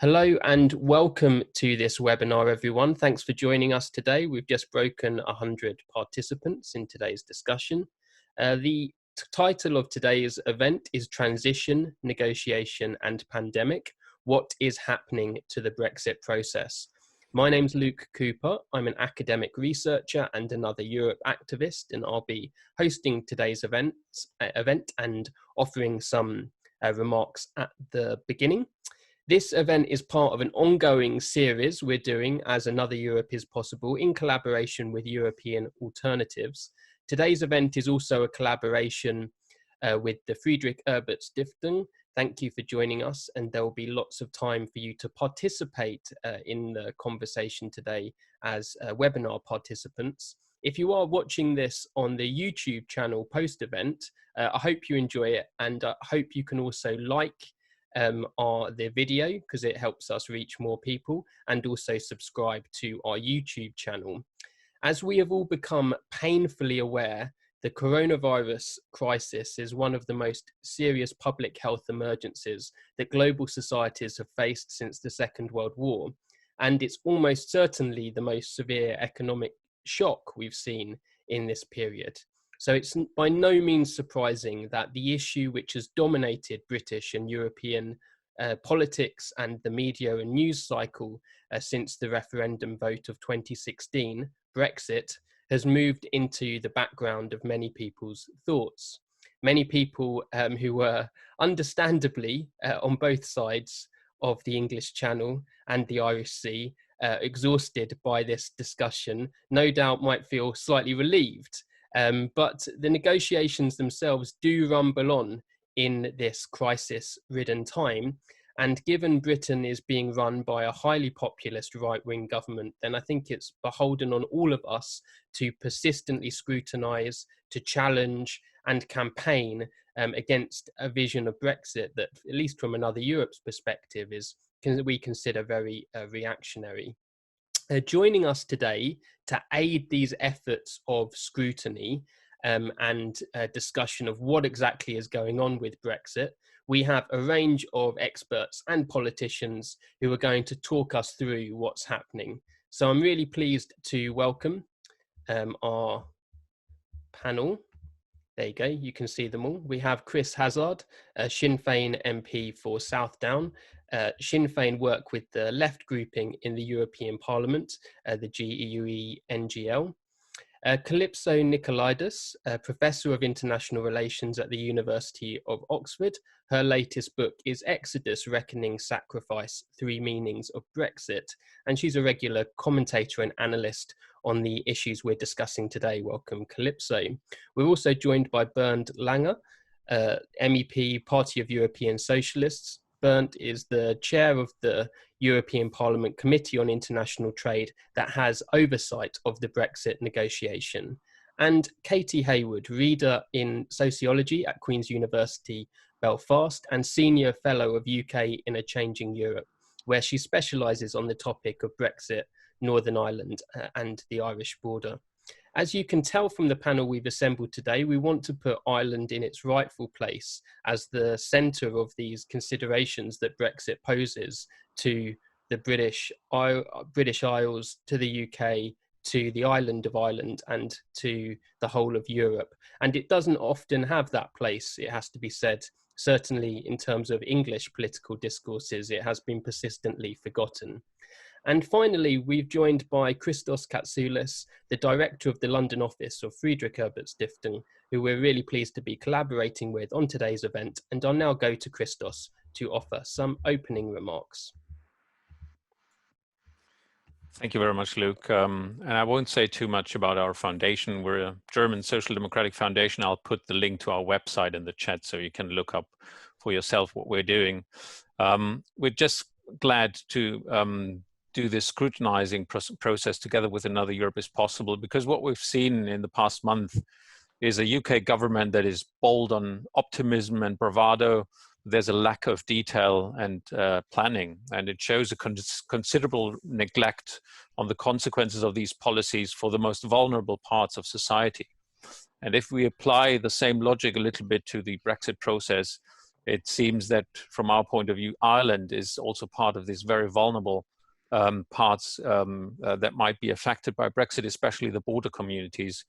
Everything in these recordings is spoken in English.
Hello and welcome to this webinar, everyone. Thanks for joining us today. We've just broken 100 participants in today's discussion. The title of today's event is Transition, Negotiation and Pandemic. What is happening to the Brexit process? My name's Luke Cooper. I'm an academic researcher and another Europe activist, and I'll be hosting today's event and offering some remarks at the beginning. This event is part of an ongoing series we're doing as Another Europe is Possible in collaboration with European Alternatives. Today's event is also a collaboration with the Friedrich Ebert Stiftung. Thank you for joining us, and there will be lots of time for you to participate in the conversation today as webinar participants. If you are watching this on the YouTube channel post-event, I hope you enjoy it, and I hope you can also like the video because it helps us reach more people, and also subscribe to our YouTube channel. As we have all become painfully aware, the coronavirus crisis is one of the most serious public health emergencies that global societies have faced since the Second World War, and it's almost certainly the most severe economic shock we've seen in this period. So it's by no means surprising that the issue which has dominated British and European politics and the media and news cycle since the referendum vote of 2016, Brexit, has moved into the background of many people's thoughts. Many people who were understandably on both sides of the English Channel and the Irish Sea, exhausted by this discussion, no doubt might feel slightly relieved. But the negotiations themselves do rumble on in this crisis-ridden time. And given Britain is being run by a highly populist right-wing government, then I think it's beholden on all of us to persistently scrutinise, to challenge and campaign against a vision of Brexit that, at least from Another Europe's perspective, we consider very reactionary. Joining us today to aid these efforts of scrutiny and discussion of what exactly is going on with Brexit, we have a range of experts and politicians who are going to talk us through what's happening. So I'm really pleased to welcome our panel. There you go, you can see them all. We have Chris Hazard, Sinn Féin MP for South Down. Sinn Féin work with the left grouping in the European Parliament, the GEUE NGL. Calypso Nicolaides, Professor of International Relations at the University of Oxford. Her latest book is Exodus, Reckoning, Sacrifice, Three Meanings of Brexit. And she's a regular commentator and analyst on the issues we're discussing today. Welcome, Calypso. We're also joined by Bernd Lange, MEP, Party of European Socialists. Bernd is the chair of the European Parliament Committee on International Trade that has oversight of the Brexit negotiation. And Katy Hayward, reader in sociology at Queen's University, Belfast, and senior fellow of UK in a Changing Europe, where she specialises on the topic of Brexit, Northern Ireland, and the Irish border. As you can tell from the panel we've assembled today, we want to put Ireland in its rightful place as the centre of these considerations that Brexit poses to the British Isles, to the UK, to the island of Ireland, and to the whole of Europe. And it doesn't often have that place, it has to be said. Certainly in terms of English political discourses, it has been persistently forgotten. And finally, we've joined by Christos Katsoulis, the director of the London office of Friedrich Ebert Stiftung, who we're really pleased to be collaborating with on today's event. And I'll now go to Christos to offer some opening remarks. Thank you very much, Luke. And I won't say too much about our foundation. We're a German social democratic foundation. I'll put the link to our website in the chat so you can look up for yourself what we're doing. We're just glad to do this scrutinizing process together with Another Europe is Possible, because what we've seen in the past month is a UK government that is bold on optimism and bravado. There's a lack of detail and planning, and it shows a considerable neglect on the consequences of these policies for the most vulnerable parts of society. And if we apply the same logic a little bit to the Brexit process, it seems that from our point of view, Ireland is also part of this very vulnerable parts that might be affected by Brexit, especially the border communities.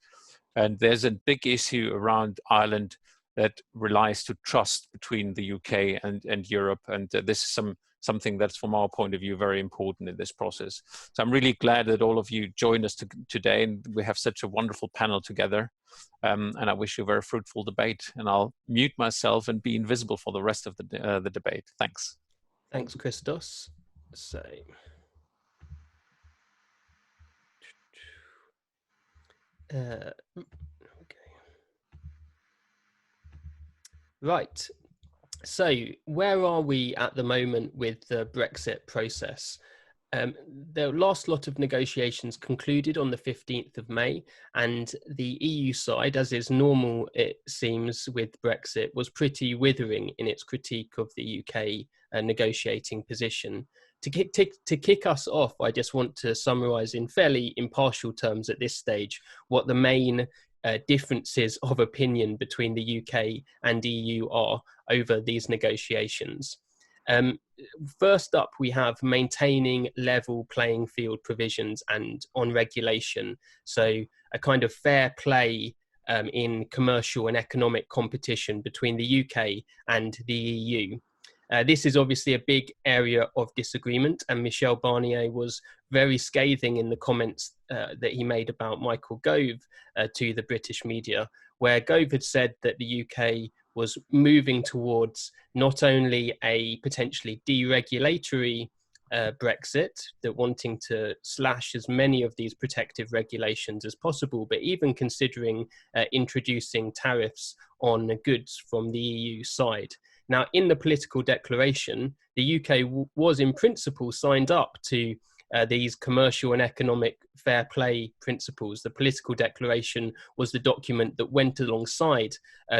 And there's a big issue around Ireland that relies to trust between the UK and Europe. And this is something that's, from our point of view, very important in this process. So I'm really glad that all of you joined us today, and we have such a wonderful panel together. And I wish you a very fruitful debate. And I'll mute myself and be invisible for the rest of the debate. Thanks. Thanks, Christos. So, okay. Right. So, where are we at the moment with the Brexit process? The last lot of negotiations concluded on the 15th of May, and the EU side, as is normal, it seems, with Brexit, was pretty withering in its critique of the UK negotiating position. To kick us off, I just want to summarise in fairly impartial terms at this stage what the main differences of opinion between the UK and EU are over these negotiations. First up, we have maintaining level playing field provisions and on regulation. So a kind of fair play in commercial and economic competition between the UK and the EU. This is obviously a big area of disagreement, and Michel Barnier was very scathing in the comments that he made about Michael Gove to the British media, where Gove had said that the UK was moving towards not only a potentially deregulatory Brexit, that wanting to slash as many of these protective regulations as possible, but even considering introducing tariffs on goods from the EU side. Now, in the political declaration, the UK was in principle signed up to these commercial and economic fair play principles. The political declaration was the document that went alongside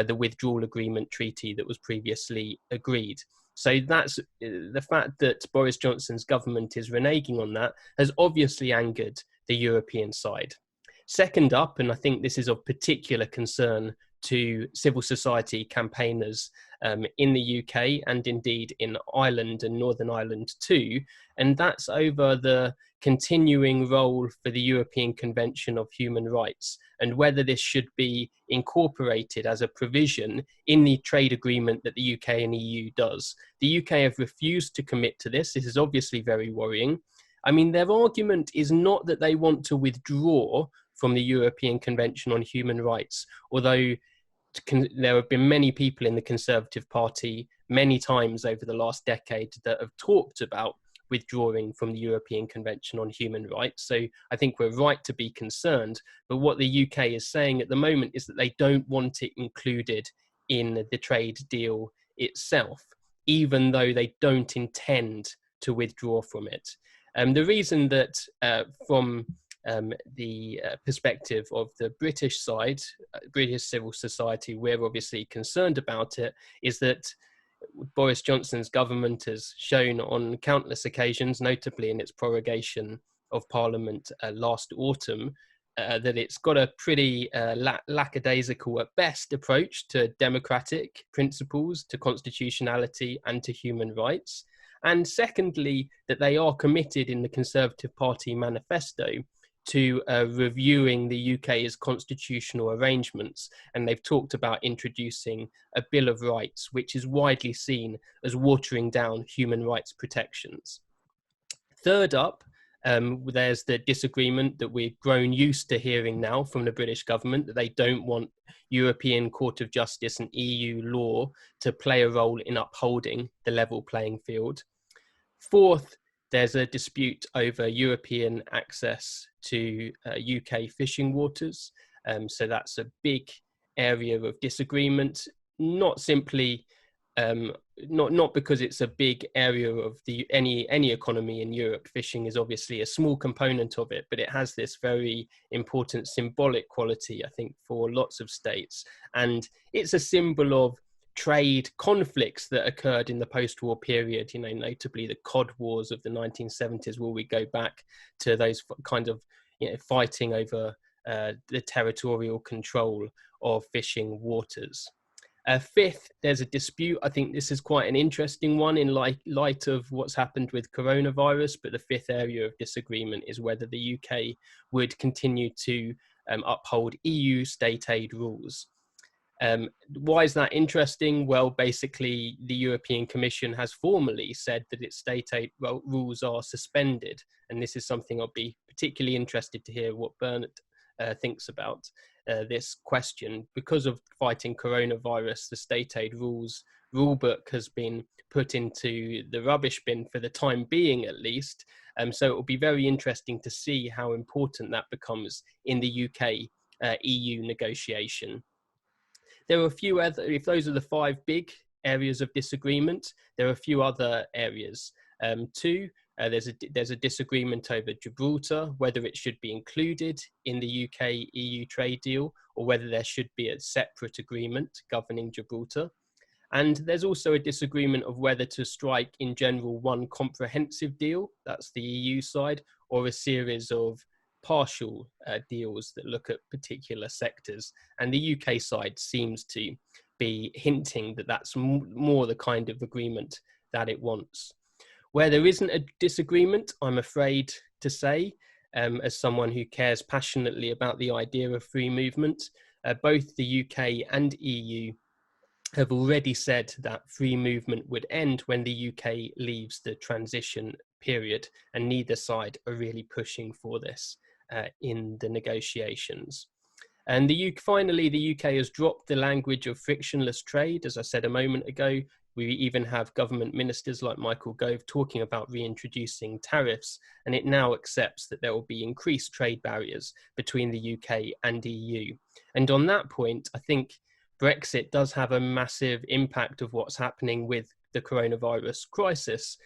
the withdrawal agreement treaty that was previously agreed. So that's the fact that Boris Johnson's government is reneging on that has obviously angered the European side. Second up, and I think this is of particular concern to civil society campaigners in the UK and indeed in Ireland and Northern Ireland too, and that's over the continuing role for the European Convention of Human Rights and whether this should be incorporated as a provision in the trade agreement that the UK and EU does. The UK have refused to commit to this. This is obviously very worrying. I mean, their argument is not that they want to withdraw from the European Convention on Human Rights, although there have been many people in the Conservative Party many times over the last decade that have talked about withdrawing from the European Convention on Human Rights. So I think we're right to be concerned. But what the UK is saying at the moment is that they don't want it included in the trade deal itself, even though they don't intend to withdraw from it. The reason that from the perspective of the British side, British civil society, we're obviously concerned about it, is that Boris Johnson's government has shown on countless occasions, notably in its prorogation of Parliament last autumn, that it's got a pretty lackadaisical at best approach to democratic principles, to constitutionality and to human rights. And secondly, that they are committed in the Conservative Party manifesto to reviewing the UK's constitutional arrangements. And they've talked about introducing a Bill of Rights, which is widely seen as watering down human rights protections. Third up, there's the disagreement that we've grown used to hearing now from the British government, that they don't want European Court of Justice and EU law to play a role in upholding the level playing field. Fourth, there's a dispute over European access to UK fishing waters. So that's a big area of disagreement, not simply, not because it's a big area of any economy in Europe. Fishing is obviously a small component of it, but it has this very important symbolic quality, I think, for lots of states. And it's a symbol of trade conflicts that occurred in the post-war period, you know, notably the cod wars of the 1970s, where we go back to those kind of, you know, fighting over the territorial control of fishing waters. Fifth, there's a dispute. I think this is quite an interesting one in light of what's happened with coronavirus, but the fifth area of disagreement is whether the UK would continue to uphold EU state aid rules. Why is that interesting? Well, basically, the European Commission has formally said that its state aid rules are suspended. And this is something I'll be particularly interested to hear what Bernard thinks about this question. Because of fighting coronavirus, the state aid rulebook has been put into the rubbish bin for the time being, at least. So it will be very interesting to see how important that becomes in the UK EU negotiation. There are a few other, if those are the five big areas of disagreement, there are a few other areas too. There's a disagreement over Gibraltar, whether it should be included in the UK-EU trade deal or whether there should be a separate agreement governing Gibraltar. And there's also a disagreement of whether to strike in general one comprehensive deal, that's the EU side, or a series of partial deals that look at particular sectors. And the UK side seems to be hinting that that's more the kind of agreement that it wants. Where there isn't a disagreement, I'm afraid to say, as someone who cares passionately about the idea of free movement, both the UK and EU have already said that free movement would end when the UK leaves the transition period, and neither side are really pushing for this in the negotiations. And finally, the UK has dropped the language of frictionless trade. As I said a moment ago, we even have government ministers like Michael Gove talking about reintroducing tariffs, and it now accepts that there will be increased trade barriers between the UK and EU. And on that point, I think Brexit does have a massive impact of what's happening with the coronavirus crisis,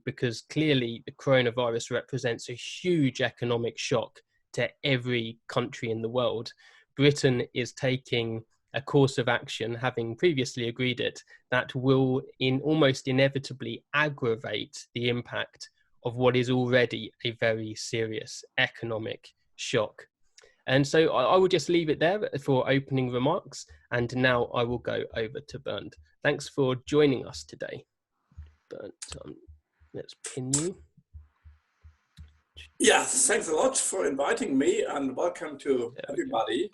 because clearly the coronavirus represents a huge economic shock to every country in the world. Britain is taking a course of action, having previously agreed it, that will almost inevitably aggravate the impact of what is already a very serious economic shock. And so I will just leave it there for opening remarks. And now I will go over to Bernd. Thanks for joining us today. Bernd, let's pin you. Yeah, thanks a lot for inviting me, and welcome to everybody.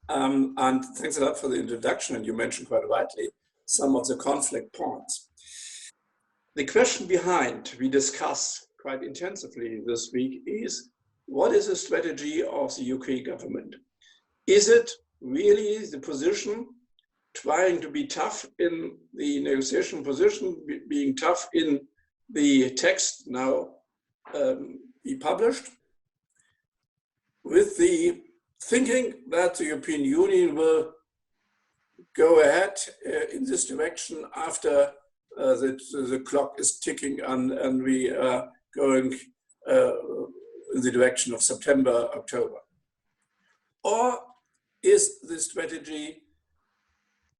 And thanks a lot for the introduction. And you mentioned quite rightly some of the conflict points. The question behind we discuss quite intensively this week is, what is the strategy of the UK government? Is it really the position trying to be tough in the negotiation position, being tough in the text now be published, with the thinking that the European Union will go ahead in this direction after the clock is ticking and we are going in the direction of September, October? Or is the strategy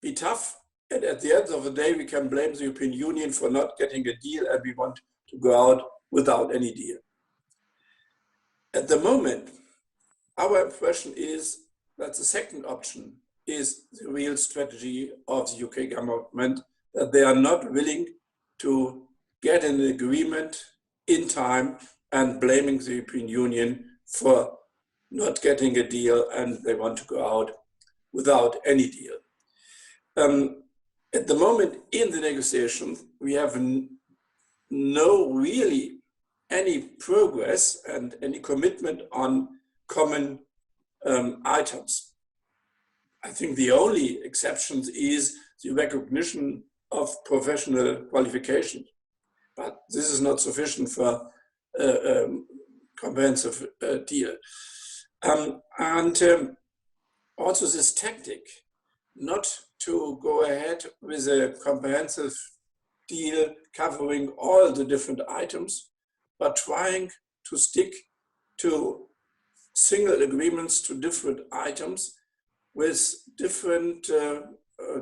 be tough, and at the end of the day we can blame the European Union for not getting a deal and we want to go out without any deal? At the moment, our impression is that the second option is the real strategy of the UK government, that they are not willing to get an agreement in time and blaming the European Union for not getting a deal, and they want to go out without any deal. At the moment in the negotiations, we have no really any progress and any commitment on common items. I think the only exception is the recognition of professional qualifications, but this is not sufficient for a comprehensive deal. Also this tactic not to go ahead with a comprehensive deal covering all the different items, but trying to stick to single agreements to different items with different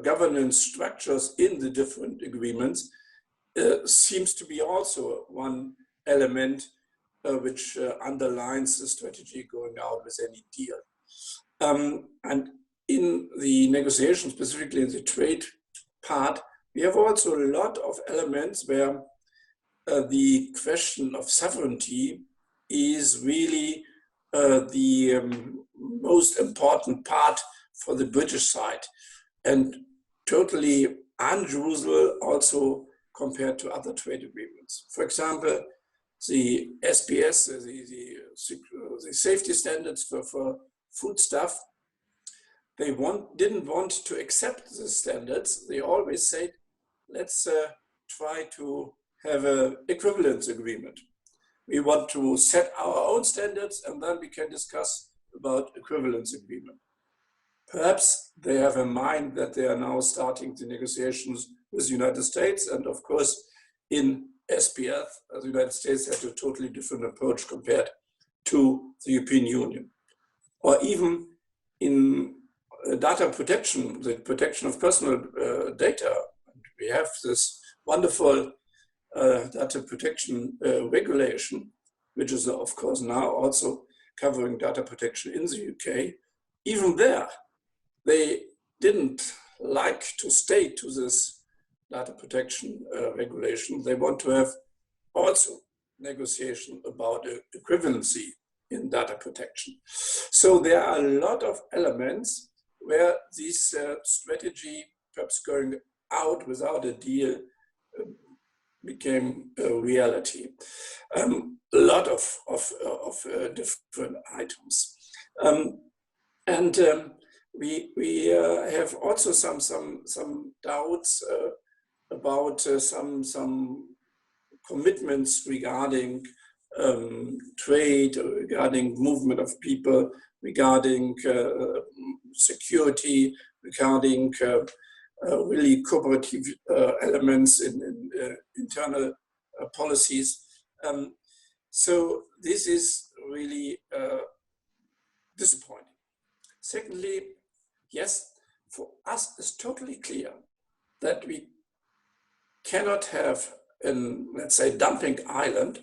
governance structures in the different agreements seems to be also one element which underlines the strategy going out with any deal. And in the negotiations, specifically in the trade part, we have also a lot of elements where the question of sovereignty is really the most important part for the British side, and totally unusual also compared to other trade agreements. For example, the SPS, the safety standards for foodstuff, they didn't want to accept the standards. They always said, let's try to have an equivalence agreement. We want to set our own standards and then we can discuss about equivalence agreement. Perhaps they have in mind that they are now starting the negotiations with the United States, and of course in SPF, the United States had a totally different approach compared to the European Union. Or even in data protection, the protection of personal data. We have this wonderful data protection regulation, which is of course now also covering data protection in the UK. Even there, they didn't like to stay to this data protection regulation. They want to have also negotiation about equivalency in data protection. So there are a lot of elements where this strategy, perhaps going out without a deal, became a reality. A lot of different items. We have also some doubts about some commitments regarding trade, regarding movement of people, regarding security, regarding really cooperative elements in internal policies. So this is really disappointing. Secondly, yes, for us it's totally clear that we cannot have an, let's say, dumping island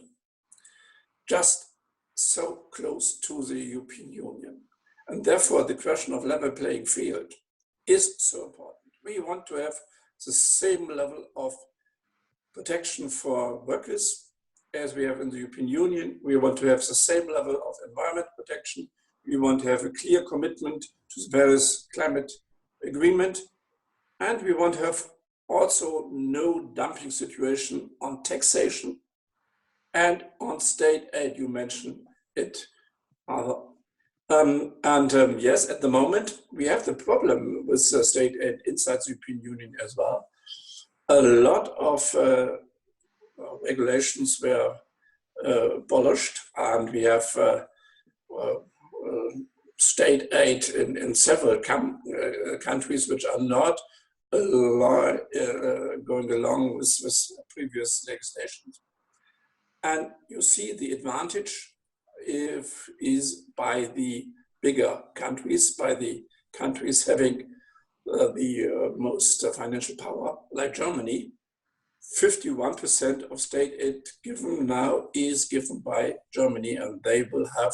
just so close to the European Union. And therefore the question of level playing field is so important. We want to have the same level of protection for workers as we have in the European Union. We want to have the same level of environment protection. We want to have a clear commitment to the Paris climate agreement. And we want to have also no dumping situation on taxation and on state aid. You mentioned it. Yes, at the moment, we have the problem with state aid inside the European Union as well. A lot of regulations were abolished, and we have state aid in several countries which are not going along with previous legislations. And you see the advantage is by the bigger countries, by the countries having the most financial power, like Germany. 51% of state aid given now is given by Germany, and they will have,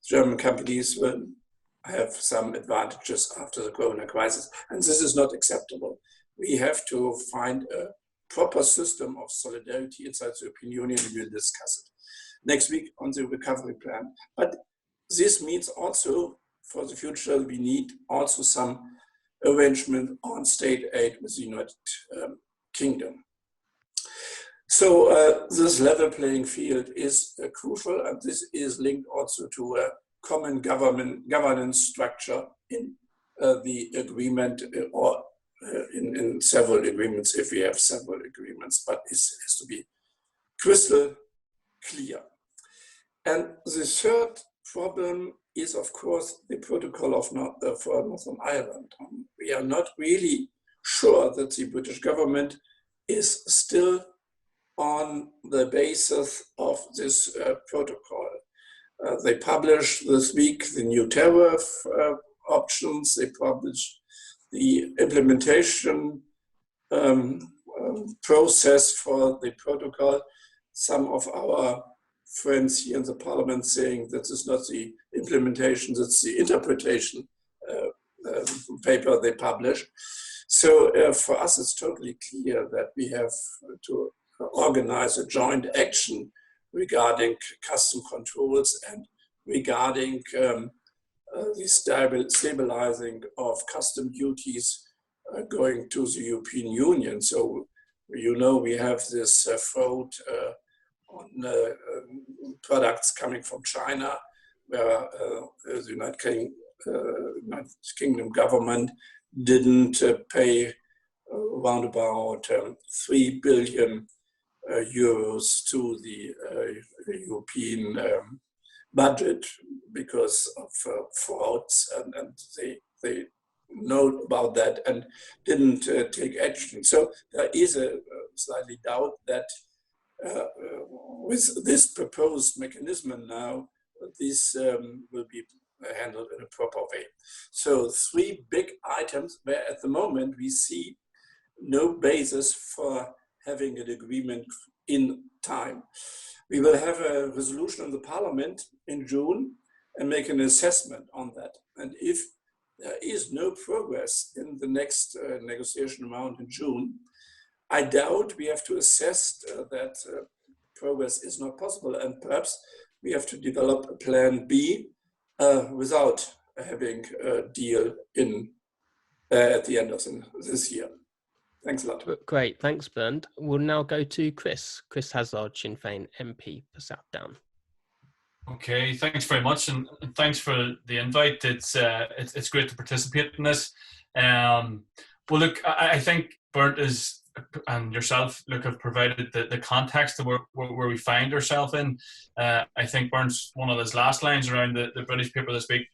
German companies will have some advantages after the Corona crisis. And this is not acceptable. We have to find a proper system of solidarity inside the European Union, and we'll discuss it next week on the recovery plan. But this means also for the future, we need also some arrangement on state aid with the United Kingdom. So this level playing field is crucial, and this is linked also to a common governance structure in the agreement or in several agreements, if we have several agreements, but it has to be crystal clear. And the third problem is, of course, the protocol for Northern Ireland. We are not really sure that the British government is still on the basis of this protocol. They published this week the new tariff options. They published the implementation process for the protocol. Some of our friends here in the parliament saying that this is not the implementation, that's the interpretation paper they publish. So for us, it's totally clear that we have to organize a joint action regarding custom controls and regarding the stabilizing of custom duties going to the European Union. So, we have this fraud on products coming from China, where the United Kingdom government didn't pay around about 3 billion euros to the European budget because of frauds, and they know about that and didn't take action. So there is a slightly doubt that with this proposed mechanism now, this will be handled in a proper way. So 3 big items where at the moment we see no basis for having an agreement in time. We will have a resolution in the Parliament in June and make an assessment on that. And if there is no progress in the next negotiation round in June, I doubt we have to assess that progress is not possible, and perhaps we have to develop a plan B without having a deal in at the end of this year. Thanks a lot. Great, thanks, Bernd. We'll now go to Chris Hazard, Sinn Féin MP for Southdown. Okay, thanks very much, and thanks for the invite. It's great to participate in this. Well, look, I think Bernd and yourself, have provided the context of where we find ourselves in. I think Bernd's one of his last lines around the British paper this week,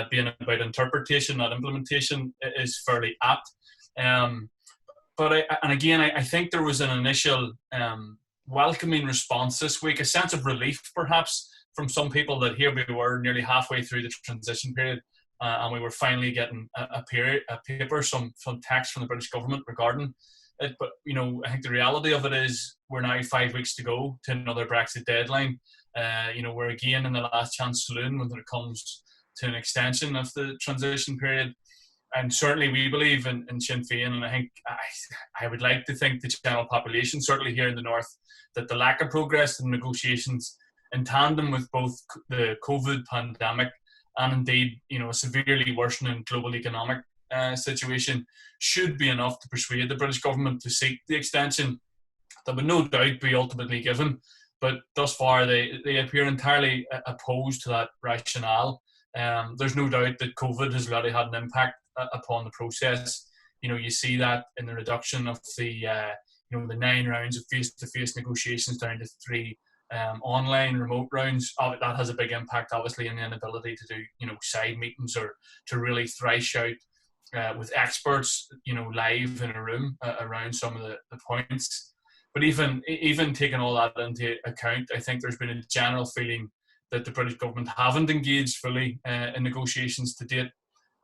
being about interpretation, not implementation, is fairly apt. But I think there was an initial welcoming response this week, a sense of relief perhaps from some people that here we were nearly halfway through the transition period, and we were finally getting a paper, some text from the British government regarding it. But I think the reality of it is we're now 5 weeks to go to another Brexit deadline. We're again in the last chance saloon when it comes to an extension of the transition period. And certainly we believe in Sinn Féin, and I think I would like to think the general population, certainly here in the north, that the lack of progress in negotiations in tandem with both the COVID pandemic and indeed, a severely worsening global economic situation should be enough to persuade the British government to seek the extension that would no doubt be ultimately given. But thus far, they appear entirely opposed to that rationale. There's no doubt that COVID has already had an impact upon the process. You see that in the reduction of the 9 rounds of face-to-face negotiations down to 3 online remote rounds. That has a big impact, obviously, in the inability to do side meetings or to really thrash out with experts live in a room around some of the points. But even taking all that into account, I think there's been a general feeling that the British government haven't engaged fully in negotiations to date.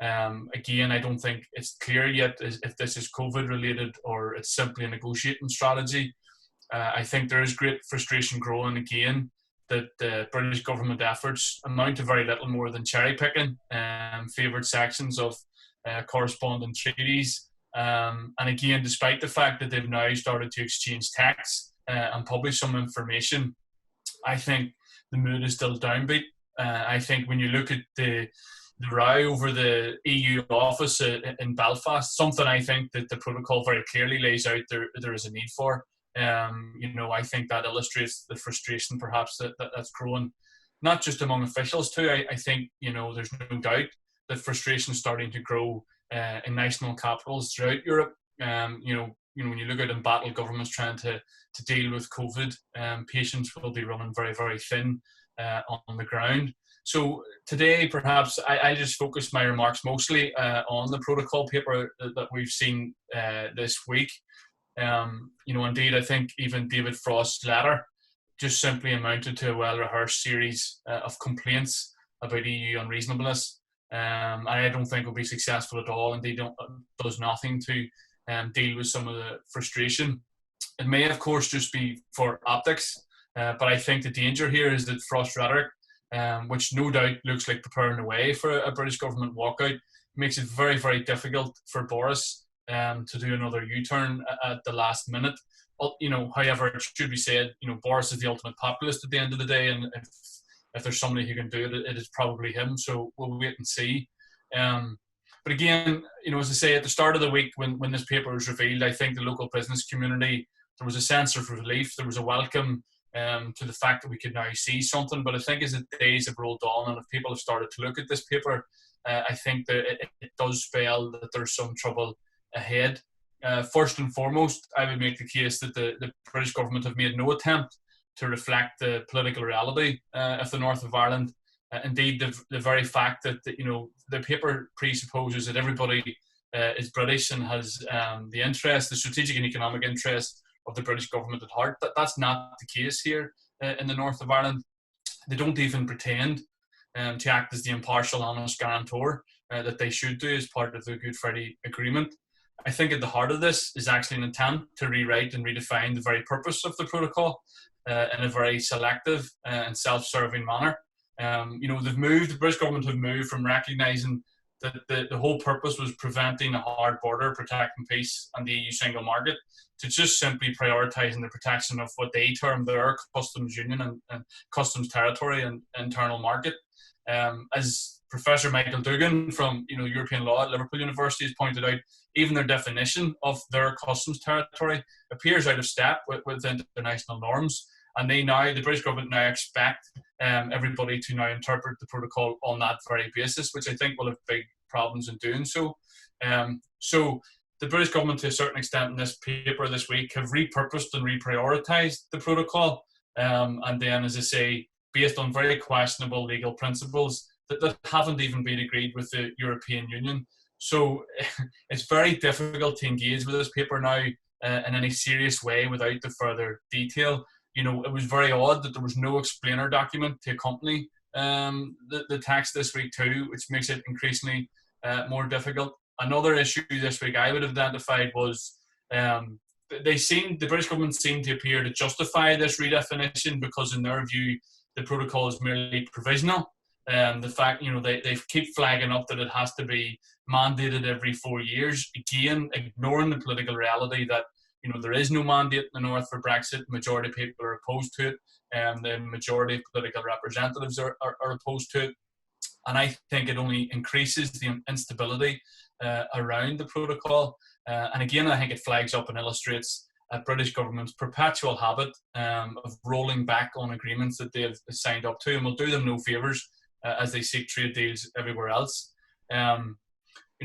Again, I don't think it's clear yet if this is COVID related or it's simply a negotiating strategy. I think there is great frustration growing again that the British government efforts amount to very little more than cherry picking favoured sections of corresponding treaties. And again, despite the fact that they've now started to exchange texts and publish some information, I think the mood is still downbeat. I think when you look at the row over the EU office in Belfast, something I think that the protocol very clearly lays out there is a need for. I think that illustrates the frustration perhaps that's growing, not just among officials too. I think, there's no doubt that frustration is starting to grow in national capitals throughout Europe. When you look at embattled governments trying to deal with COVID, patients will be running very, very thin on the ground. So today, perhaps, I just focused my remarks mostly on the protocol paper that we've seen this week. Indeed, I think even David Frost's letter just simply amounted to a well-rehearsed series of complaints about EU unreasonableness. And I don't think will be successful at all. Indeed, does nothing to deal with some of the frustration. It may, of course, just be for optics, but I think the danger here is that Frost's rhetoric, which no doubt looks like preparing the way for a British government walkout, makes it very, very difficult for Boris to do another U-turn at the last minute. However, it should be said, Boris is the ultimate populist at the end of the day, and if there's somebody who can do it, it is probably him. So we'll wait and see. But again, as I say, at the start of the week when this paper was revealed, I think the local business community, there was a sense of relief. There was a welcome to the fact that we could now see something. But I think as the days have rolled on and if people have started to look at this paper, I think that it does spell that there's some trouble ahead. First and foremost, I would make the case that the British government have made no attempt to reflect the political reality of the north of Ireland. Indeed, the very fact that the paper presupposes that everybody is British and has the strategic and economic interest of the British government at heart. That's not the case here in the north of Ireland. They don't even pretend to act as the impartial, honest guarantor that they should do as part of the Good Friday Agreement. I think at the heart of this is actually an attempt to rewrite and redefine the very purpose of the protocol in a very selective and self-serving manner. The British government have moved from recognising that the whole purpose was preventing a hard border, protecting peace and the EU single market, to just simply prioritising the protection of what they term their customs union and customs territory and internal market. As Professor Michael Dugan from European law at Liverpool University has pointed out, even their definition of their customs territory appears out of step with international norms. And the British government now expect everybody to now interpret the protocol on that very basis, which I think will have big problems in doing so. So the British government, to a certain extent, in this paper this week, have repurposed and reprioritised the protocol. And then, as I say, based on very questionable legal principles that haven't even been agreed with the European Union. So it's very difficult to engage with this paper now in any serious way without the further detail. It was very odd that there was no explainer document to accompany the text this week too, which makes it increasingly more difficult. Another issue this week I would have identified was the British government seemed to appear to justify this redefinition because in their view the protocol is merely provisional. The fact, they keep flagging up that it has to be mandated every 4 years, again, ignoring the political reality that there is no mandate in the north for Brexit. The majority of people are opposed to it, and the majority of political representatives are opposed to it. And I think it only increases the instability around the protocol. And again, I think it flags up and illustrates a British government's perpetual habit of rolling back on agreements that they have signed up to and will do them no favours as they seek trade deals everywhere else.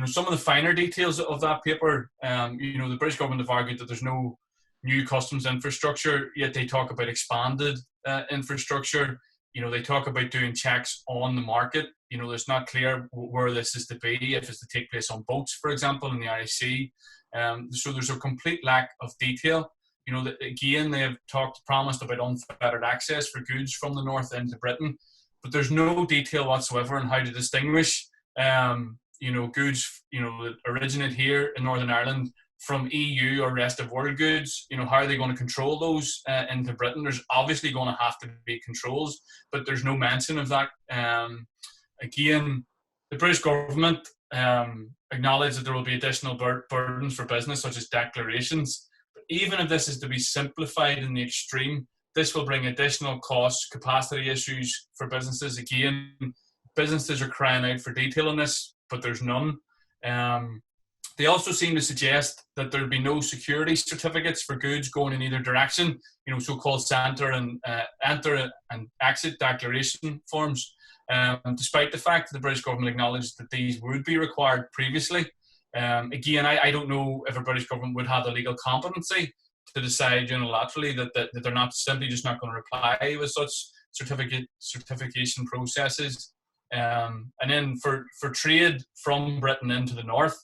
Some of the finer details of that paper, the British government have argued that there's no new customs infrastructure, yet they talk about expanded infrastructure. They talk about doing checks on the market. It's not clear where this is to be, if it's to take place on boats, for example, in the Irish Sea. So there's a complete lack of detail. Again, they have promised about unfettered access for goods from the north into Britain, but there's no detail whatsoever on how to distinguish goods, that originate here in Northern Ireland from EU or rest of world goods. How are they going to control those into Britain? There's obviously going to have to be controls, but there's no mention of that. Again, the British government acknowledge that there will be additional burdens for business, such as declarations. But even if this is to be simplified in the extreme, this will bring additional costs, capacity issues for businesses. Again, businesses are crying out for detail on this, but there's none. They also seem to suggest that there'll be no security certificates for goods going in either direction, so-called enter and exit declaration forms, despite the fact that the British government acknowledged that these would be required previously. Again, I don't know if a British government would have the legal competency to decide unilaterally that they're not simply just not going to reply with such certification processes. And then for trade from Britain into the north,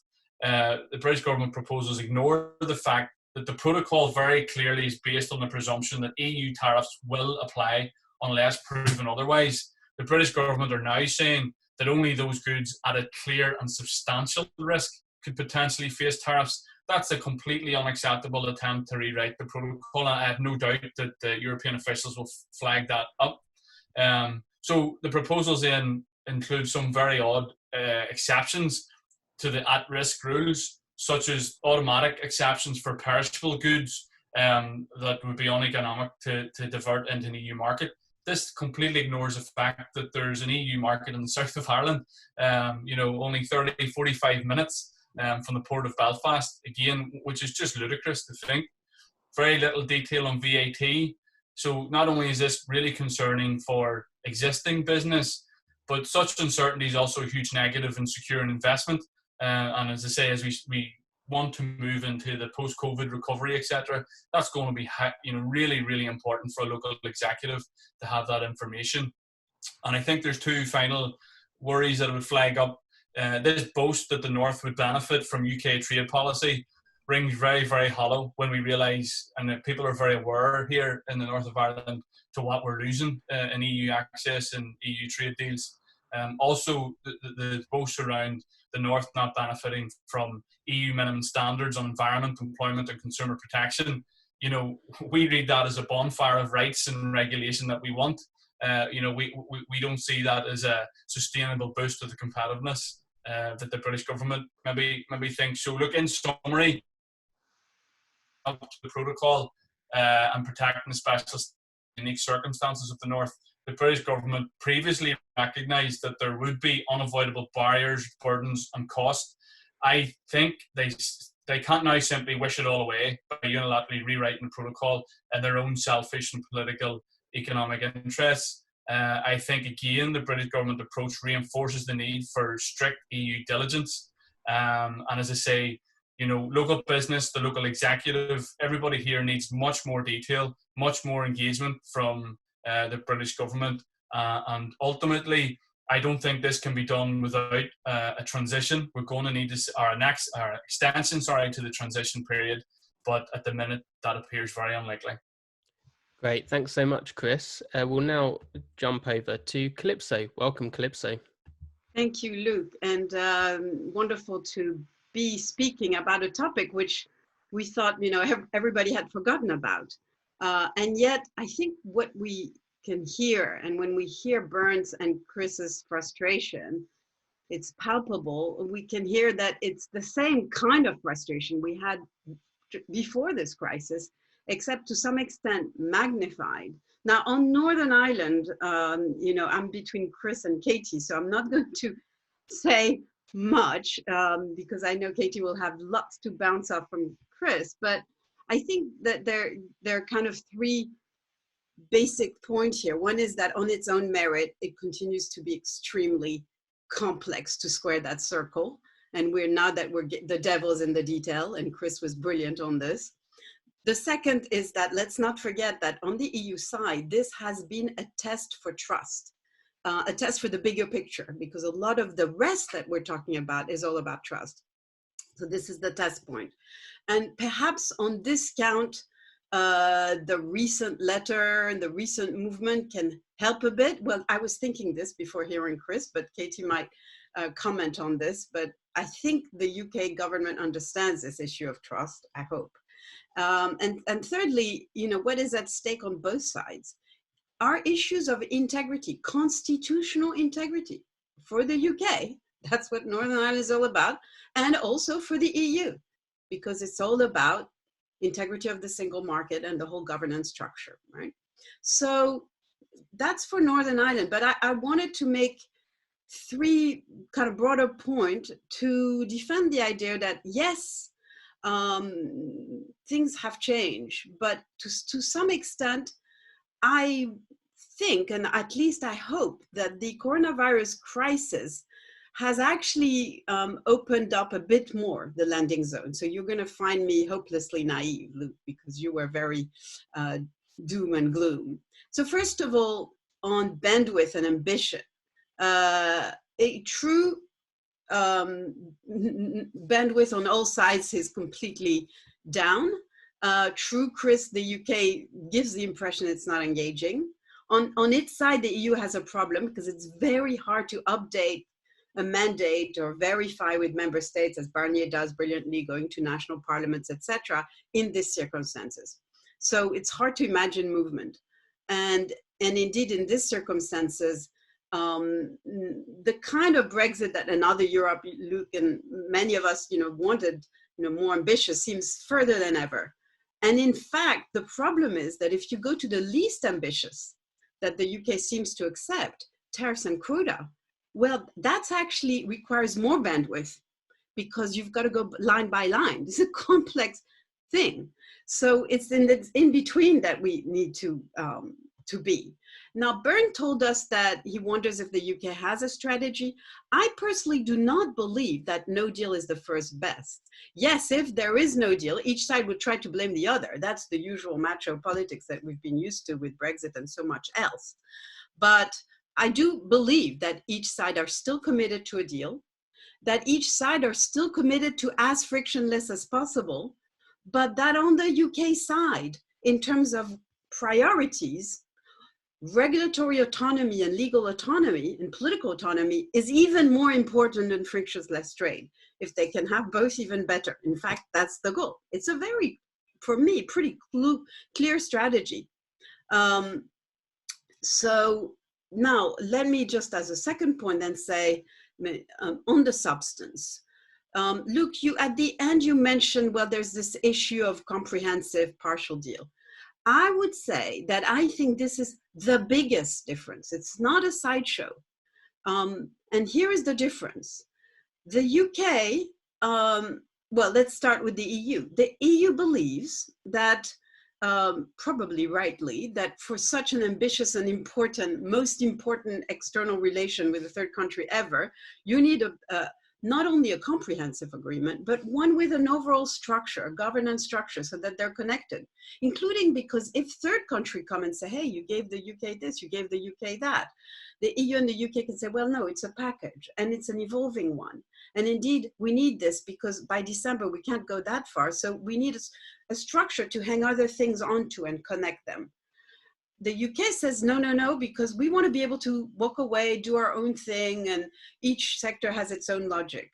the British government proposals ignore the fact that the protocol very clearly is based on the presumption that EU tariffs will apply unless proven otherwise. The British government are now saying that only those goods at a clear and substantial risk could potentially face tariffs. That's a completely unacceptable attempt to rewrite the protocol. I have no doubt that the European officials will flag that up. So the proposals then include some very odd exceptions to the at-risk rules, such as automatic exceptions for perishable goods that would be uneconomic to divert into an EU market. This completely ignores the fact that there's an EU market in the south of Ireland, only 30, 45 minutes from the port of Belfast, again, which is just ludicrous to think. Very little detail on VAT. So not only is this really concerning for existing business, but such uncertainty is also a huge negative in securing investment. And as I say, as we want to move into the post-COVID recovery, etc., that's going to be really, really important for a local executive to have that information. And I think there's two final worries that I would flag up. This boast that the North would benefit from UK trade policy rings very, very hollow when we realise, and that people are very aware here in the north of Ireland, to what we're losing in EU access and EU trade deals. Also, the boast around the North not benefiting from EU minimum standards on environment, employment and consumer protection. We read that as a bonfire of rights and regulation that we want. We don't see that as a sustainable boost of the competitiveness that the British government maybe thinks. So look, in summary, the protocol and protecting the special unique circumstances of the North, the British government previously recognised that there would be unavoidable barriers, burdens and costs. I think they can't now simply wish it all away by unilaterally rewriting the protocol in their own selfish and political economic interests. I think, again, the British government approach reinforces the need for strict EU diligence. And as I say, local business, the local executive, everybody here needs much more detail, much more engagement from the British government. And ultimately, I don't think this can be done without a transition. We're going to need our extension to the transition period. But at the minute, that appears very unlikely. Great. Thanks so much, Chris. We'll now jump over to Calypso. Welcome, Calypso. Thank you, Luke. And wonderful to be speaking about a topic which we thought, everybody had forgotten about. And yet, I think what we can hear, and when we hear Bernd's and Chris's frustration, it's palpable. We can hear that it's the same kind of frustration we had before this crisis, except to some extent magnified. Now on Northern Ireland, I'm between Chris and Katy, so I'm not going to say much because I know Katy will have lots to bounce off from Chris, but I think that there are kind of three basic points here. One is that on its own merit, it continues to be extremely complex to square that circle. And the devil's in the detail, and Chris was brilliant on this. The second is that let's not forget that on the EU side, this has been a test for trust, a test for the bigger picture, because a lot of the rest that we're talking about is all about trust. So this is the test point. And perhaps on this count, the recent letter and the recent movement can help a bit. Well, I was thinking this before hearing Chris, but Katy might comment on this. But I think the UK government understands this issue of trust, I hope. And thirdly, what is at stake on both sides are issues of integrity, constitutional integrity for the UK. That's what Northern Ireland is all about. And also for the EU, because it's all about integrity of the single market and the whole governance structure, right? So that's for Northern Ireland. But I wanted to make three kind of broader points to defend the idea that, yes, things have changed, but to some extent, I think, and at least I hope, that the coronavirus crisis has actually opened up a bit more the landing zone. So you're going to find me hopelessly naive, Luke, because you were very doom and gloom. So first of all, on bandwidth and ambition, a true bandwidth on all sides is completely down. True, Chris, the UK gives the impression it's not engaging. On its side, the EU has a problem because it's very hard to update a mandate or verify with member states, as Barnier does brilliantly, going to national parliaments, etc., in these circumstances. So it's hard to imagine movement. And indeed, in these circumstances, the kind of Brexit that another Europe, Luke, and many of us, wanted, more ambitious, seems further than ever. And in fact, the problem is that if you go to the least ambitious that the UK seems to accept, tariffs and quota, well, that's actually requires more bandwidth because you've got to go line by line. It's a complex thing. So it's in between that we need to be. Now, Bernd told us that he wonders if the UK has a strategy. I personally do not believe that no deal is the first best. Yes, if there is no deal, each side would try to blame the other. That's the usual macho politics that we've been used to with Brexit and so much else. But I do believe that each side are still committed to a deal, that each side are still committed to as frictionless as possible, but that on the UK side, in terms of priorities, regulatory autonomy and legal autonomy and political autonomy is even more important than frictionless trade. If they can have both, even better. In fact, that's the goal. It's a very, for me, pretty clear strategy. So now let me just as a second point then say on the substance. Luke, you at the end you mentioned, well, there's this issue of comprehensive partial deal. I would say that I think this is the biggest difference. It's not a sideshow. And here is the difference. The UK, well, let's start with the EU. The EU believes that, probably rightly, that for such an ambitious and important, most important external relation with a third country ever, you need not only a comprehensive agreement, but one with an overall structure, a governance structure, so that they're connected, including because if third country come and say, hey, you gave the UK this, you gave the UK that, the EU and the UK can say, well, no, it's a package and it's an evolving one. And indeed, we need this because by December, we can't go that far. So we need a structure to hang other things onto and connect them. The UK says, no, no, no, because we want to be able to walk away, do our own thing, and each sector has its own logic.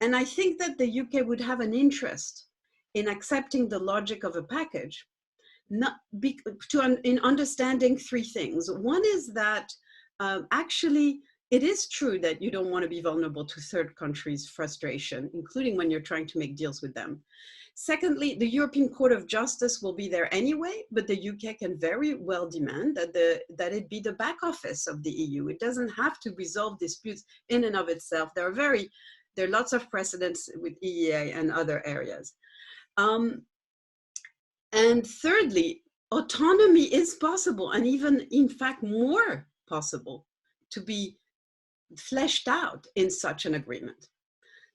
And I think that the UK would have an interest in accepting the logic of a package, in understanding three things. One is that actually, it is true that you don't want to be vulnerable to third countries' frustration, including when you're trying to make deals with them. Secondly, the European Court of Justice will be there anyway, but the UK can very well demand that it be the back office of the EU. It doesn't have to resolve disputes in and of itself. There are lots of precedents with EEA and other areas. And thirdly, autonomy is possible, and even in fact more possible to be fleshed out in such an agreement.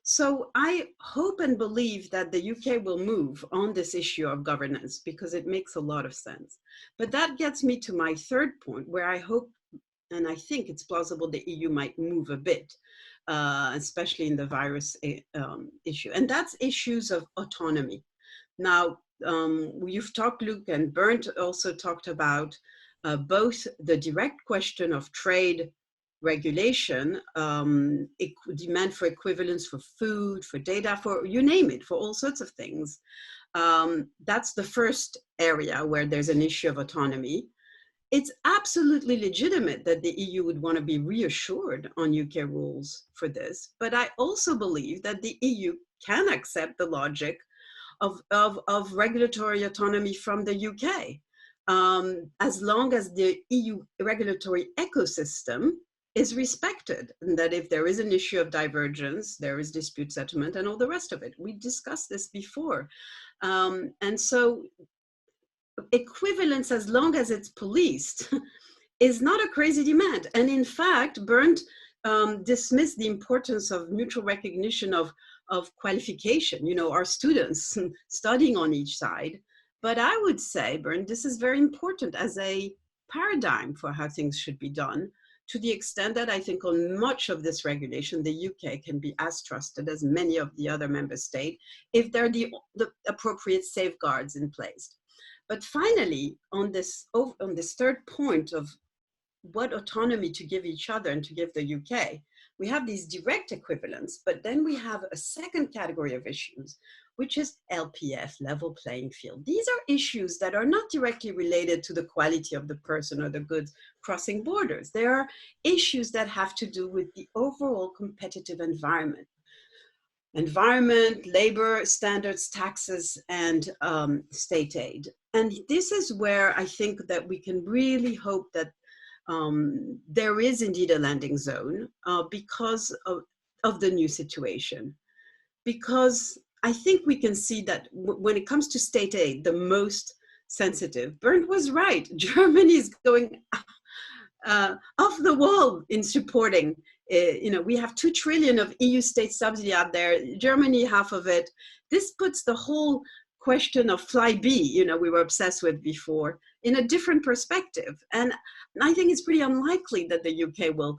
So I hope and believe that the UK will move on this issue of governance because it makes a lot of sense. But that gets me to my third point, where I hope, and I think it's plausible the EU might move a bit, especially in the virus issue. And that's issues of autonomy. Now, you've talked, Luke, and Bernd also talked about both the direct question of trade regulation, demand for equivalence for food, for data, for you name it, for all sorts of things. That's the first area where there's an issue of autonomy. It's absolutely legitimate that the EU would want to be reassured on UK rules for this, but I also believe that the EU can accept the logic of regulatory autonomy from the UK, as long as the EU regulatory ecosystem is respected, and that if there is an issue of divergence, there is dispute settlement and all the rest of it. We discussed this before. And so equivalence, as long as it's policed, is not a crazy demand. And in fact, Bernd dismissed the importance of mutual recognition of qualification, our students studying on each side. But I would say, Bernd, this is very important as a paradigm for how things should be done, to the extent that I think on much of this regulation, the UK can be as trusted as many of the other member states if there are the appropriate safeguards in place. But finally, on this third point of what autonomy to give each other and to give the UK, we have these direct equivalents, but then we have a second category of issues which is LPF, level playing field. These are issues that are not directly related to the quality of the person or the goods crossing borders. There are issues that have to do with the overall competitive environment. Environment, labor standards, taxes, and state aid. And this is where I think that we can really hope that there is indeed a landing zone because of the new situation. Because I think we can see that when it comes to state aid, the most sensitive, Bernd was right, Germany is going off the wall in supporting. We have 2 trillion of EU state subsidy out there, Germany half of it. This puts the whole question of Flybe, we were obsessed with before, in a different perspective. And I think it's pretty unlikely that the UK will,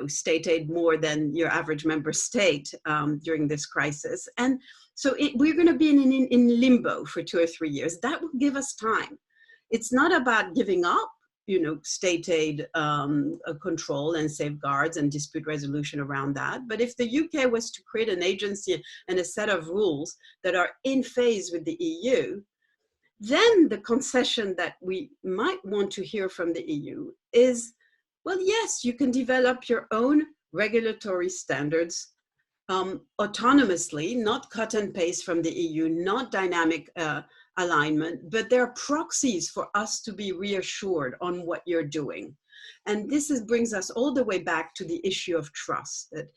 state aid more than your average member state during this crisis. And so we're going to be in limbo for 2 or 3 years. That will give us time. It's not about giving up, state aid control and safeguards and dispute resolution around that. But if the UK was to create an agency and a set of rules that are in phase with the EU, then the concession that we might want to hear from the EU is, well, yes, you can develop your own regulatory standards autonomously, not cut and paste from the EU, not dynamic alignment, but there are proxies for us to be reassured on what you're doing. And this brings us all the way back to the issue of trust, that,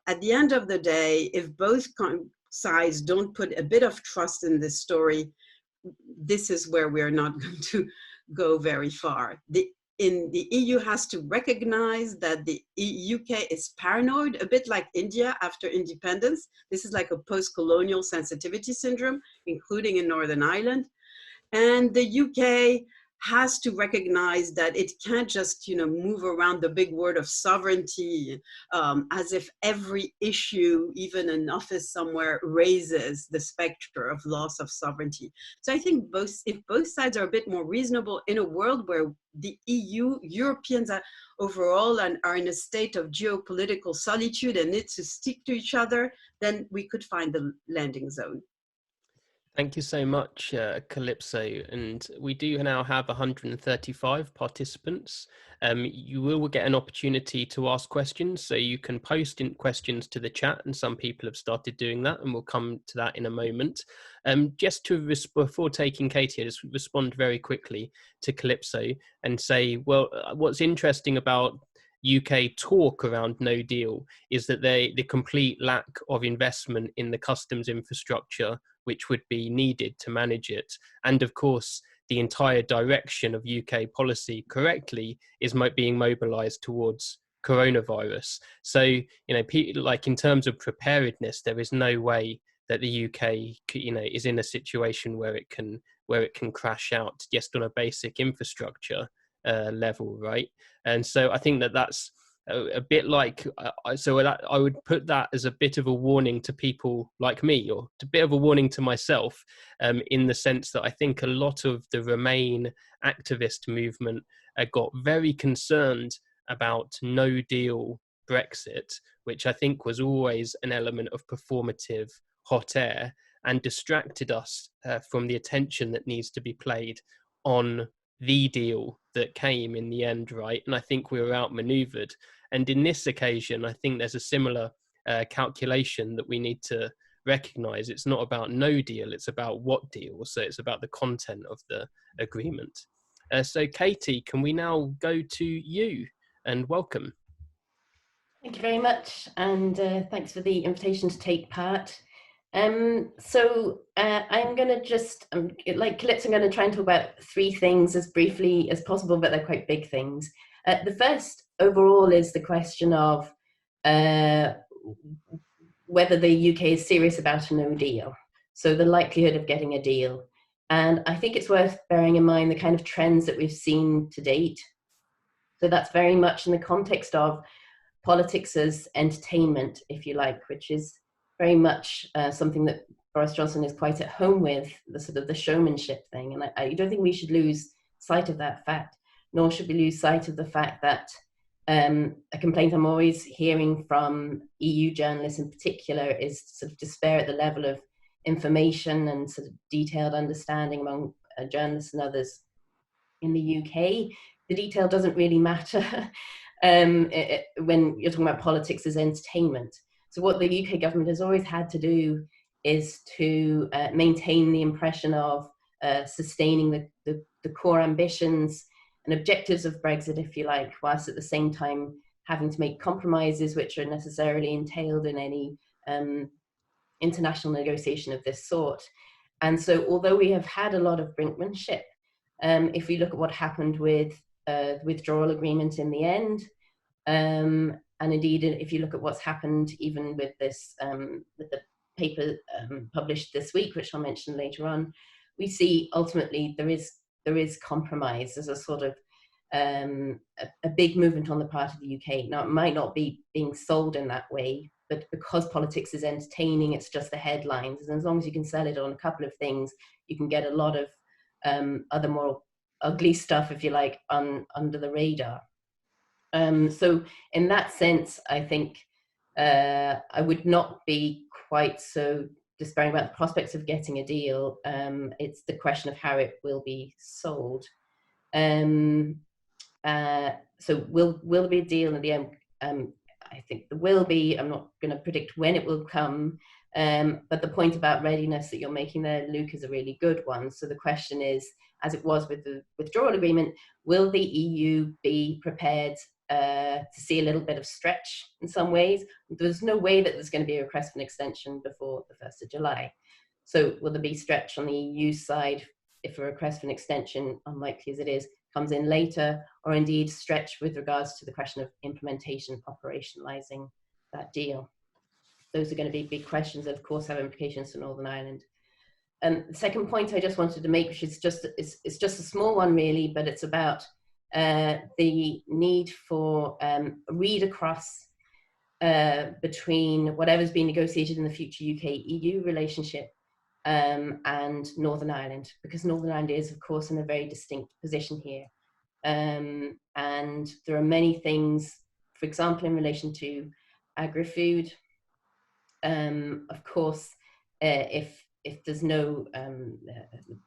at the end of the day, if both sides don't put a bit of trust in this story, this is where we're not going to go very far. The EU has to recognize that the UK is paranoid, a bit like India after independence. This is like a post-colonial sensitivity syndrome, including in Northern Ireland. And the UK has to recognize that it can't just, move around the big word of sovereignty as if every issue, even an office somewhere, raises the specter of loss of sovereignty. So I think if both sides are a bit more reasonable in a world where the Europeans are overall and are in a state of geopolitical solitude and need to stick to each other, then we could find the landing zone. Thank you so much, Calypso. And we do now have 135 participants. You will get an opportunity to ask questions, so you can post in questions to the chat, and some people have started doing that, and we'll come to that in a moment. Just before taking Katy, I just respond very quickly to Calypso and say, well, what's interesting about UK talk around no deal is that the complete lack of investment in the customs infrastructure which would be needed to manage it. And of course, the entire direction of UK policy correctly is being mobilized towards coronavirus. So, like in terms of preparedness, there is no way that the UK, is in a situation where it can crash out just on a basic infrastructure level, right? And so I think that's a bit like, I would put that as a bit of a warning to people like me, or a bit of a warning to myself, in the sense that I think a lot of the Remain activist movement got very concerned about no deal Brexit, which I think was always an element of performative hot air, and distracted us from the attention that needs to be played on the deal that came in the end, right? And I think we were outmaneuvered. And in this occasion, I think there's a similar calculation that we need to recognize. It's not about no deal, it's about what deal. So it's about the content of the agreement. So Katy, can we now go to you, and welcome. Thank you very much, and thanks for the invitation to take part. I'm going to just, like Calypso, I'm going to try and talk about 3 things as briefly as possible, but they're quite big things. The first overall is the question of whether the UK is serious about a no deal. So the likelihood of getting a deal. And I think it's worth bearing in mind the kind of trends that we've seen to date. So that's very much in the context of politics as entertainment, if you like, which is very much something that Boris Johnson is quite at home with, the sort of the showmanship thing. And I don't think we should lose sight of that fact, nor should we lose sight of the fact that a complaint I'm always hearing from EU journalists in particular is sort of despair at the level of information and sort of detailed understanding among journalists and others in the UK. The detail doesn't really matter when you're talking about politics as entertainment. So what the UK government has always had to do is to maintain the impression of sustaining the core ambitions and objectives of Brexit, if you like, whilst at the same time having to make compromises which are necessarily entailed in any international negotiation of this sort. And so although we have had a lot of brinkmanship, if we look at what happened with the withdrawal agreement in the end, and indeed if you look at what's happened even with this, with the paper published this week, which I'll mention later on, we see ultimately there is compromise. There's a sort of a big movement on the part of the UK. Now, it might not be being sold in that way, but because politics is entertaining, it's just the headlines. And as long as you can sell it on a couple of things, you can get a lot of other more ugly stuff, if you like, under the radar. So in that sense, I think I would not be quite so despairing about the prospects of getting a deal. It's the question of how it will be sold. So will there be a deal in the end? I think there will be. I'm not going to predict when it will come, but the point about readiness that you're making there, Luke, is a really good one. So the question is, as it was with the withdrawal agreement, will the EU be prepared to see a little bit of stretch in some ways? There's no way that there's going to be a request for an extension before the 1st of July. So will there be stretch on the EU side if a request for an extension, unlikely as it is, comes in later, or indeed stretch with regards to the question of implementation, operationalising that deal? Those are going to be big questions that of course have implications for Northern Ireland. The second point I just wanted to make, which is just a small one really, but it's about the need for a read across between whatever's being negotiated in the future UK-EU relationship and Northern Ireland, because Northern Ireland is of course in a very distinct position here. And there are many things, for example, in relation to agri-food. Of course, if there's no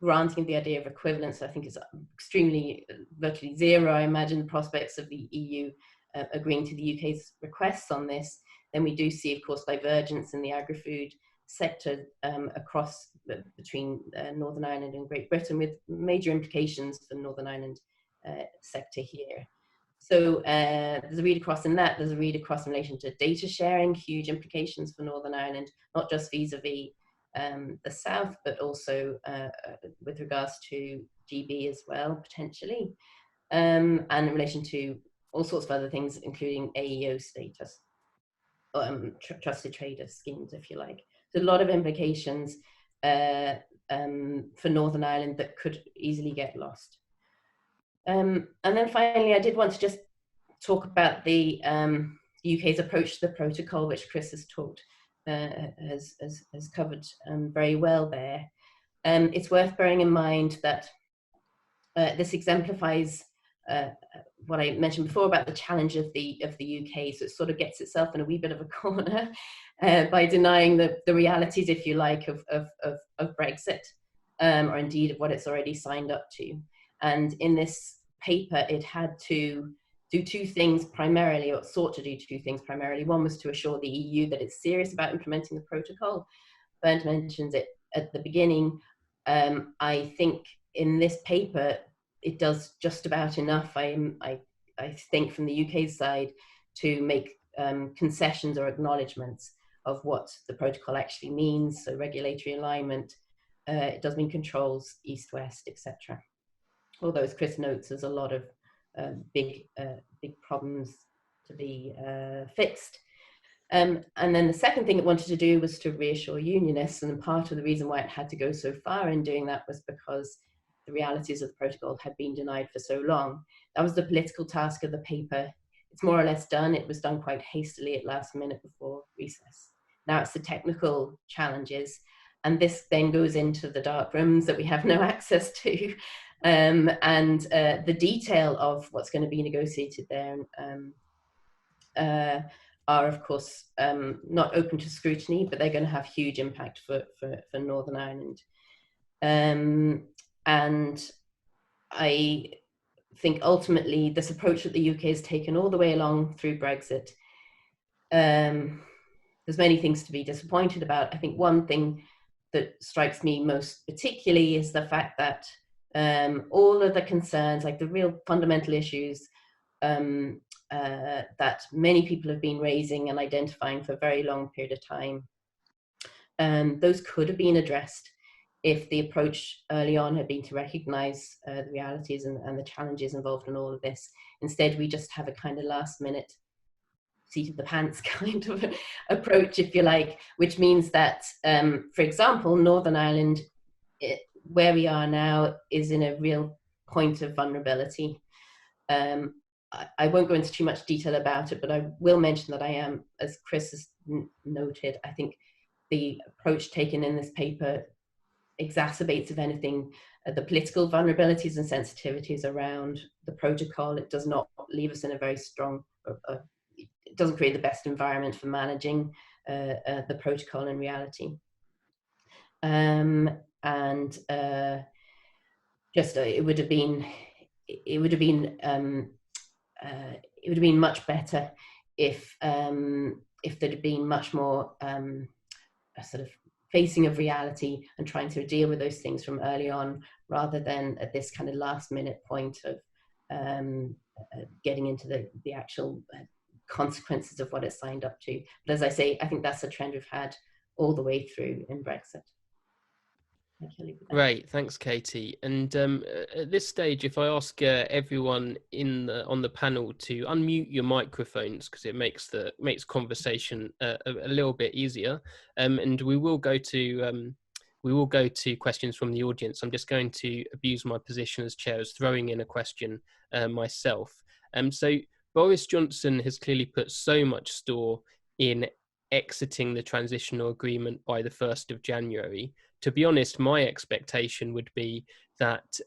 granting of the idea of equivalence, I think it's extremely, virtually zero, I imagine, the prospects of the EU agreeing to the UK's requests on this. Then we do see, of course, divergence in the agri-food sector across between Northern Ireland and Great Britain, with major implications for Northern Ireland sector here. So there's a read across in that. There's a read across in relation to data sharing, huge implications for Northern Ireland, not just vis-a-vis the south, but also with regards to GB as well, potentially, and in relation to all sorts of other things, including AEO status, trusted trader schemes, if you like. So a lot of implications for Northern Ireland that could easily get lost. And then finally, I did want to just talk about the UK's approach to the protocol, which Chris has talked has covered very well there. It's worth bearing in mind that this exemplifies what I mentioned before about the challenge of the UK. So it sort of gets itself in a wee bit of a corner by denying the realities, if you like, of Brexit, or indeed of what it's already signed up to. And in this paper, it had to do two things primarily, or sought to do two things primarily. One was to assure the EU that it's serious about implementing the protocol. Bernd mentions it at the beginning. I think in this paper, it does just about enough, I think, from the UK side to make concessions or acknowledgements of what the protocol actually means. So regulatory alignment, it does mean controls, east-west, etc. Although, as Chris notes, there's a lot of big problems to be fixed. And then the second thing it wanted to do was to reassure unionists, and part of the reason why it had to go so far in doing that was because the realities of the protocol had been denied for so long. That was the political task of the paper. It's more or less done. It was done quite hastily at last minute before recess. Now it's the technical challenges, and this then goes into the dark rooms that we have no access to, and the detail of what's going to be negotiated there. are, of course, not open to scrutiny, but they're going to have huge impact for Northern Ireland. And I think ultimately this approach that the UK has taken all the way along through Brexit, there's many things to be disappointed about. I think one thing that strikes me most particularly is the fact that all of the concerns, like the real fundamental issues that many people have been raising and identifying for a very long period of time, those could have been addressed if the approach early on had been to recognise the realities and the challenges involved in all of this. Instead, we just have a kind of last minute seat of the pants kind of approach, if you like, which means that, for example, Northern Ireland, where we are now, is in a real point of vulnerability. I won't go into too much detail about it, but I will mention that I am, as Chris has noted, I think the approach taken in this paper exacerbates, if anything, the political vulnerabilities and sensitivities around the protocol. It does not leave us in a very strong, it doesn't create the best environment for managing the protocol in reality. It would have been much better if there'd have been much more a sort of facing of reality and trying to deal with those things from early on, rather than at this kind of last minute point of getting into the actual consequences of what it signed up to. But as I say, I think that's a trend we've had all the way through in Brexit. Great, thanks, Katie. And at this stage, if I ask everyone on the panel to unmute your microphones, because it makes conversation a little bit easier, and we will go to questions from the audience. I'm just going to abuse my position as chair as throwing in a question myself. So Boris Johnson has clearly put so much store in exiting the transitional agreement by the 1st of January. To be honest, my expectation would be that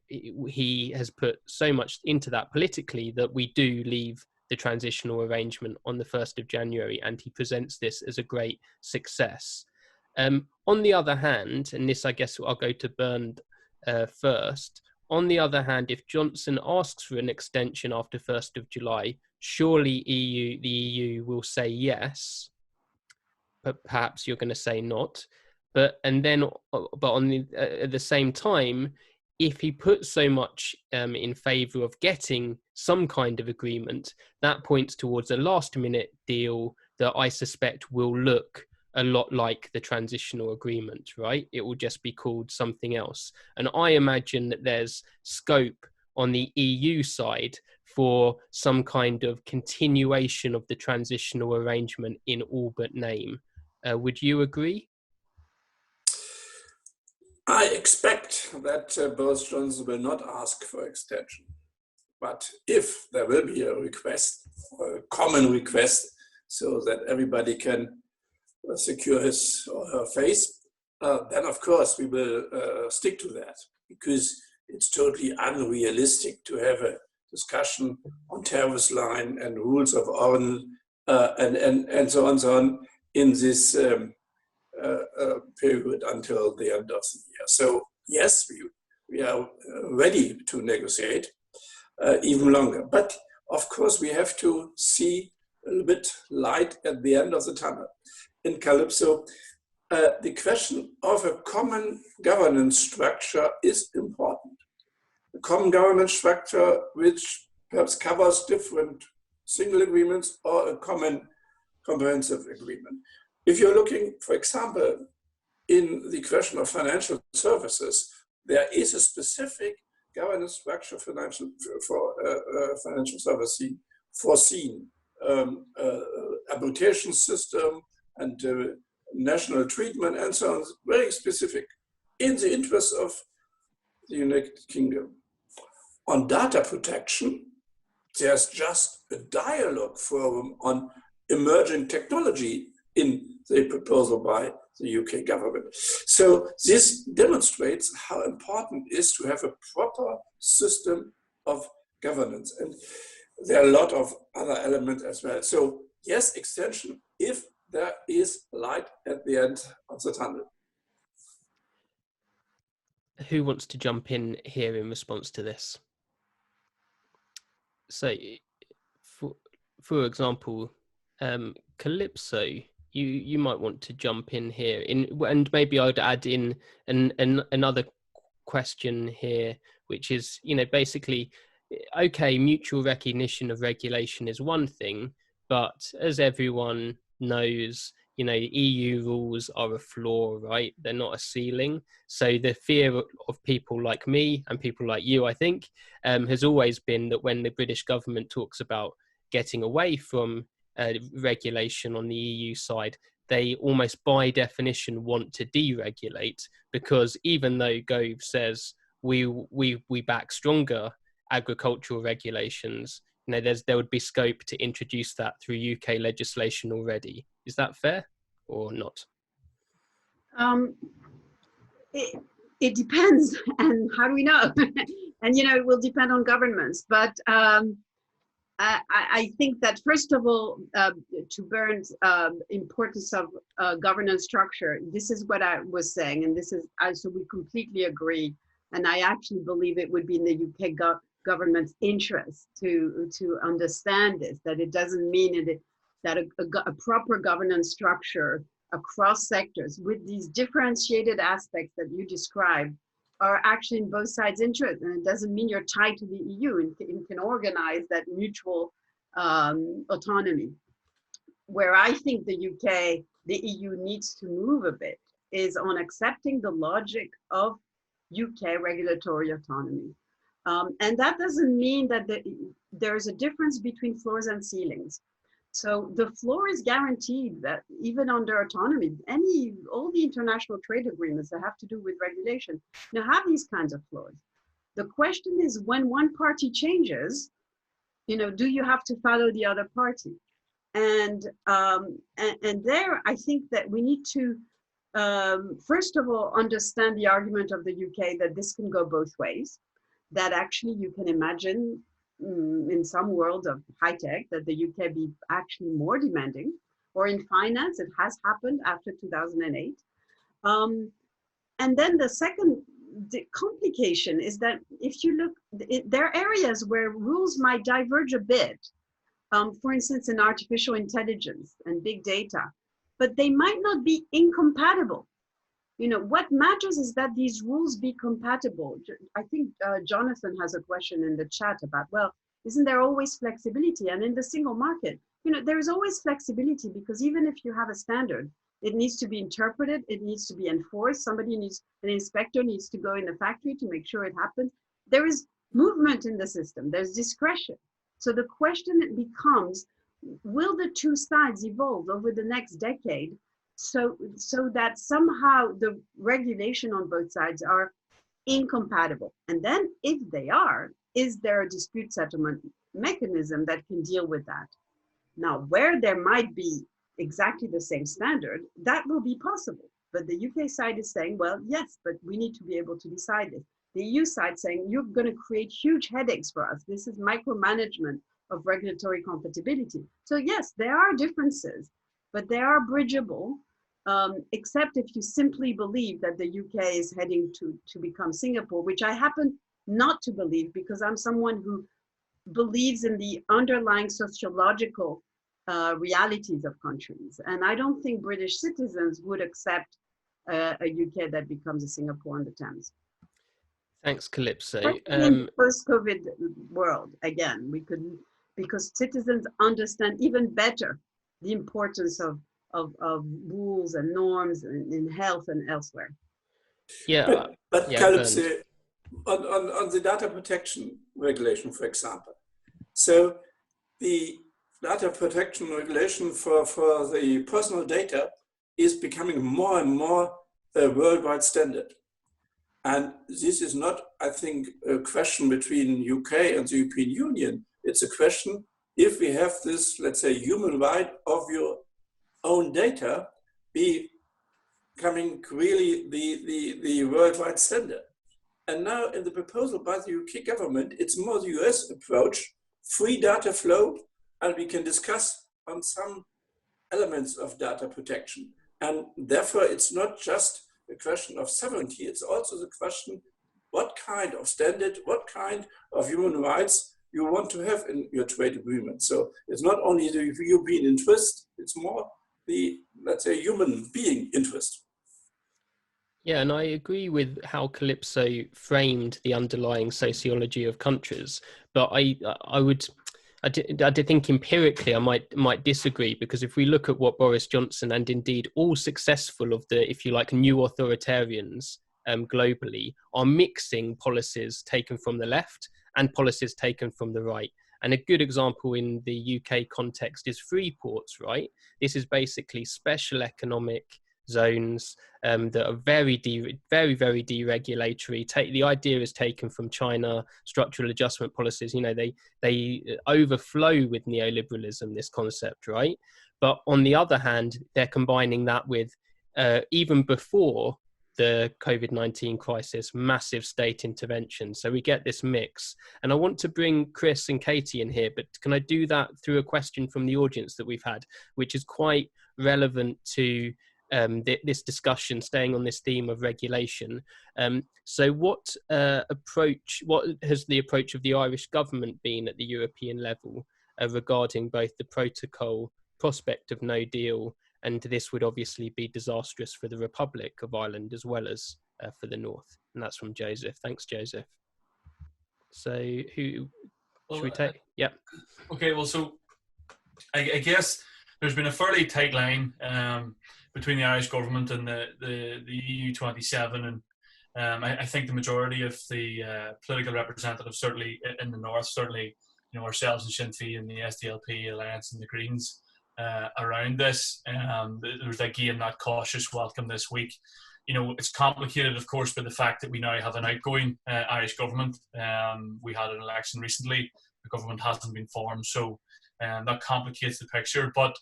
he has put so much into that politically that we do leave the transitional arrangement on the 1st of January, and he presents this as a great success. On the other hand, and this I guess I'll go to Bernd first, on the other hand, if Johnson asks for an extension after 1st of July, surely the EU will say yes, but perhaps you're going to say not. But at the same time, if he puts so much in favour of getting some kind of agreement, that points towards a last-minute deal that I suspect will look a lot like the transitional agreement, right? It will just be called something else. And I imagine that there's scope on the EU side for some kind of continuation of the transitional arrangement in all but name. Would you agree? I expect that Boris Johnson will not ask for extension. But if there will be a request, or a common request, so that everybody can secure his or her face, then of course we will stick to that, because it's totally unrealistic to have a discussion on tariff line and rules of order and so on in this period until the end of the year. So yes, we are ready to negotiate even longer. But of course, we have to see a little bit light at the end of the tunnel. In Calypso, the question of a common governance structure is important. A common governance structure which perhaps covers different single agreements or a common comprehensive agreement. If you're looking, for example, in the question of financial services, there is a specific governance structure for financial services foreseen, arbitration system and national treatment and so on, very specific, in the interest of the United Kingdom. On data protection, there's just a dialogue forum on emerging technology in the proposal by the UK government. So this demonstrates how important it is to have a proper system of governance. And there are a lot of other elements as well. So yes, extension, if there is light at the end of the tunnel. Who wants to jump in here in response to this? So, for example, Calypso, you might want to jump in here, and maybe I'd add in another question here, which is, basically, okay, mutual recognition of regulation is one thing, but as everyone knows, EU rules are a floor, right? They're not a ceiling. So the fear of people like me and people like you, I think, has always been that when the British government talks about getting away from regulation on the EU side, they almost by definition want to deregulate, because even though Gove says we back stronger agricultural regulations, there would be scope to introduce that through UK legislation already. Is that fair or not? It depends, and how do we know? And it will depend on governments. But I think that first of all, to Bernd's importance of governance structure, this is what I was saying, and so we completely agree. And I actually believe it would be in the UK government's interest to understand this, that it doesn't mean that a proper governance structure across sectors with these differentiated aspects that you described are actually in both sides' interest. And it doesn't mean you're tied to the EU and can organize that mutual autonomy. Where I think the EU needs to move a bit is on accepting the logic of UK regulatory autonomy. And that doesn't mean that there's a difference between floors and ceilings. So the floor is guaranteed that even under autonomy, all the international trade agreements that have to do with regulation now have these kinds of floors. The question is, when one party changes, do you have to follow the other party? And there, I think that we need to, first of all, understand the argument of the UK that this can go both ways, that actually you can imagine in some world of high tech that the UK be actually more demanding, or in finance, it has happened after 2008. And then the second complication is that if you look, there are areas where rules might diverge a bit, for instance, in artificial intelligence and big data, but they might not be incompatible. What matters is that these rules be compatible. I think Jonathan has a question in the chat about, well, isn't there always flexibility? And in the single market, there is always flexibility, because even if you have a standard, it needs to be interpreted, it needs to be enforced. An inspector needs to go in the factory to make sure it happens. There is movement in the system, there's discretion. So the question becomes, will the two sides evolve over the next decade so that somehow the regulation on both sides are incompatible? And then if they are, is there a dispute settlement mechanism that can deal with that? Now, where there might be exactly the same standard, that will be possible. But the UK side is saying, well, yes, but we need to be able to decide this. The EU side saying, you're going to create huge headaches for us. This is micromanagement of regulatory compatibility. So yes, there are differences, but they are bridgeable, except if you simply believe that the UK is heading to become Singapore, which I happen not to believe, because I'm someone who believes in the underlying sociological realities of countries. And I don't think British citizens would accept a UK that becomes a Singapore on the Thames. Thanks, Calypso. In the post-COVID world, again, we could, because citizens understand even better the importance of rules and norms in health and elsewhere. Yeah, but Calypso, on the data protection regulation, for example. So the data protection regulation for the personal data is becoming more and more a worldwide standard. And this is not, I think, a question between UK and the European Union. It's a question, if we have this, let's say, human right of your own data becoming really the worldwide standard. And now in the proposal by the UK government, it's more the US approach, free data flow, and we can discuss on some elements of data protection. And therefore, it's not just a question of sovereignty, it's also the question, what kind of standard, what kind of human rights you want to have in your trade agreement. So it's not only the European interest, it's more the, let's say, human being interest. Yeah, and I agree with how Calypso framed the underlying sociology of countries, but I did think empirically I might disagree, because if we look at what Boris Johnson and indeed all successful of the, if you like, new authoritarians globally are mixing policies taken from the left and policies taken from the right. And a good example in the UK context is free ports, right? This is basically special economic zones that are very deregulatory. The idea is taken from China structural adjustment policies. You know, they overflow with neoliberalism, this concept, right? But on the other hand, they're combining that with even before the COVID-19 crisis, massive state intervention. So we get this mix. And I want to bring Chris and Katy in here, but can I do that through a question from the audience that we've had, which is quite relevant to this discussion, staying on this theme of regulation. So what has the approach of the Irish government been at the European level regarding both the protocol, prospect of no deal, and this would obviously be disastrous for the Republic of Ireland as well as for the North? And that's from Joseph. Thanks, Joseph. So should we take? Yeah. Okay, well, so I guess there's been a fairly tight line between the Irish government and the EU 27, and I think the majority of the political representatives, certainly in the North, certainly, you know, ourselves and Sinn Féin and the SDLP Alliance and the Greens around this. There's again that cautious welcome this week. You know, it's complicated, of course, by the fact that we now have an outgoing Irish government. We had an election recently. The government hasn't been formed, so that complicates the picture. But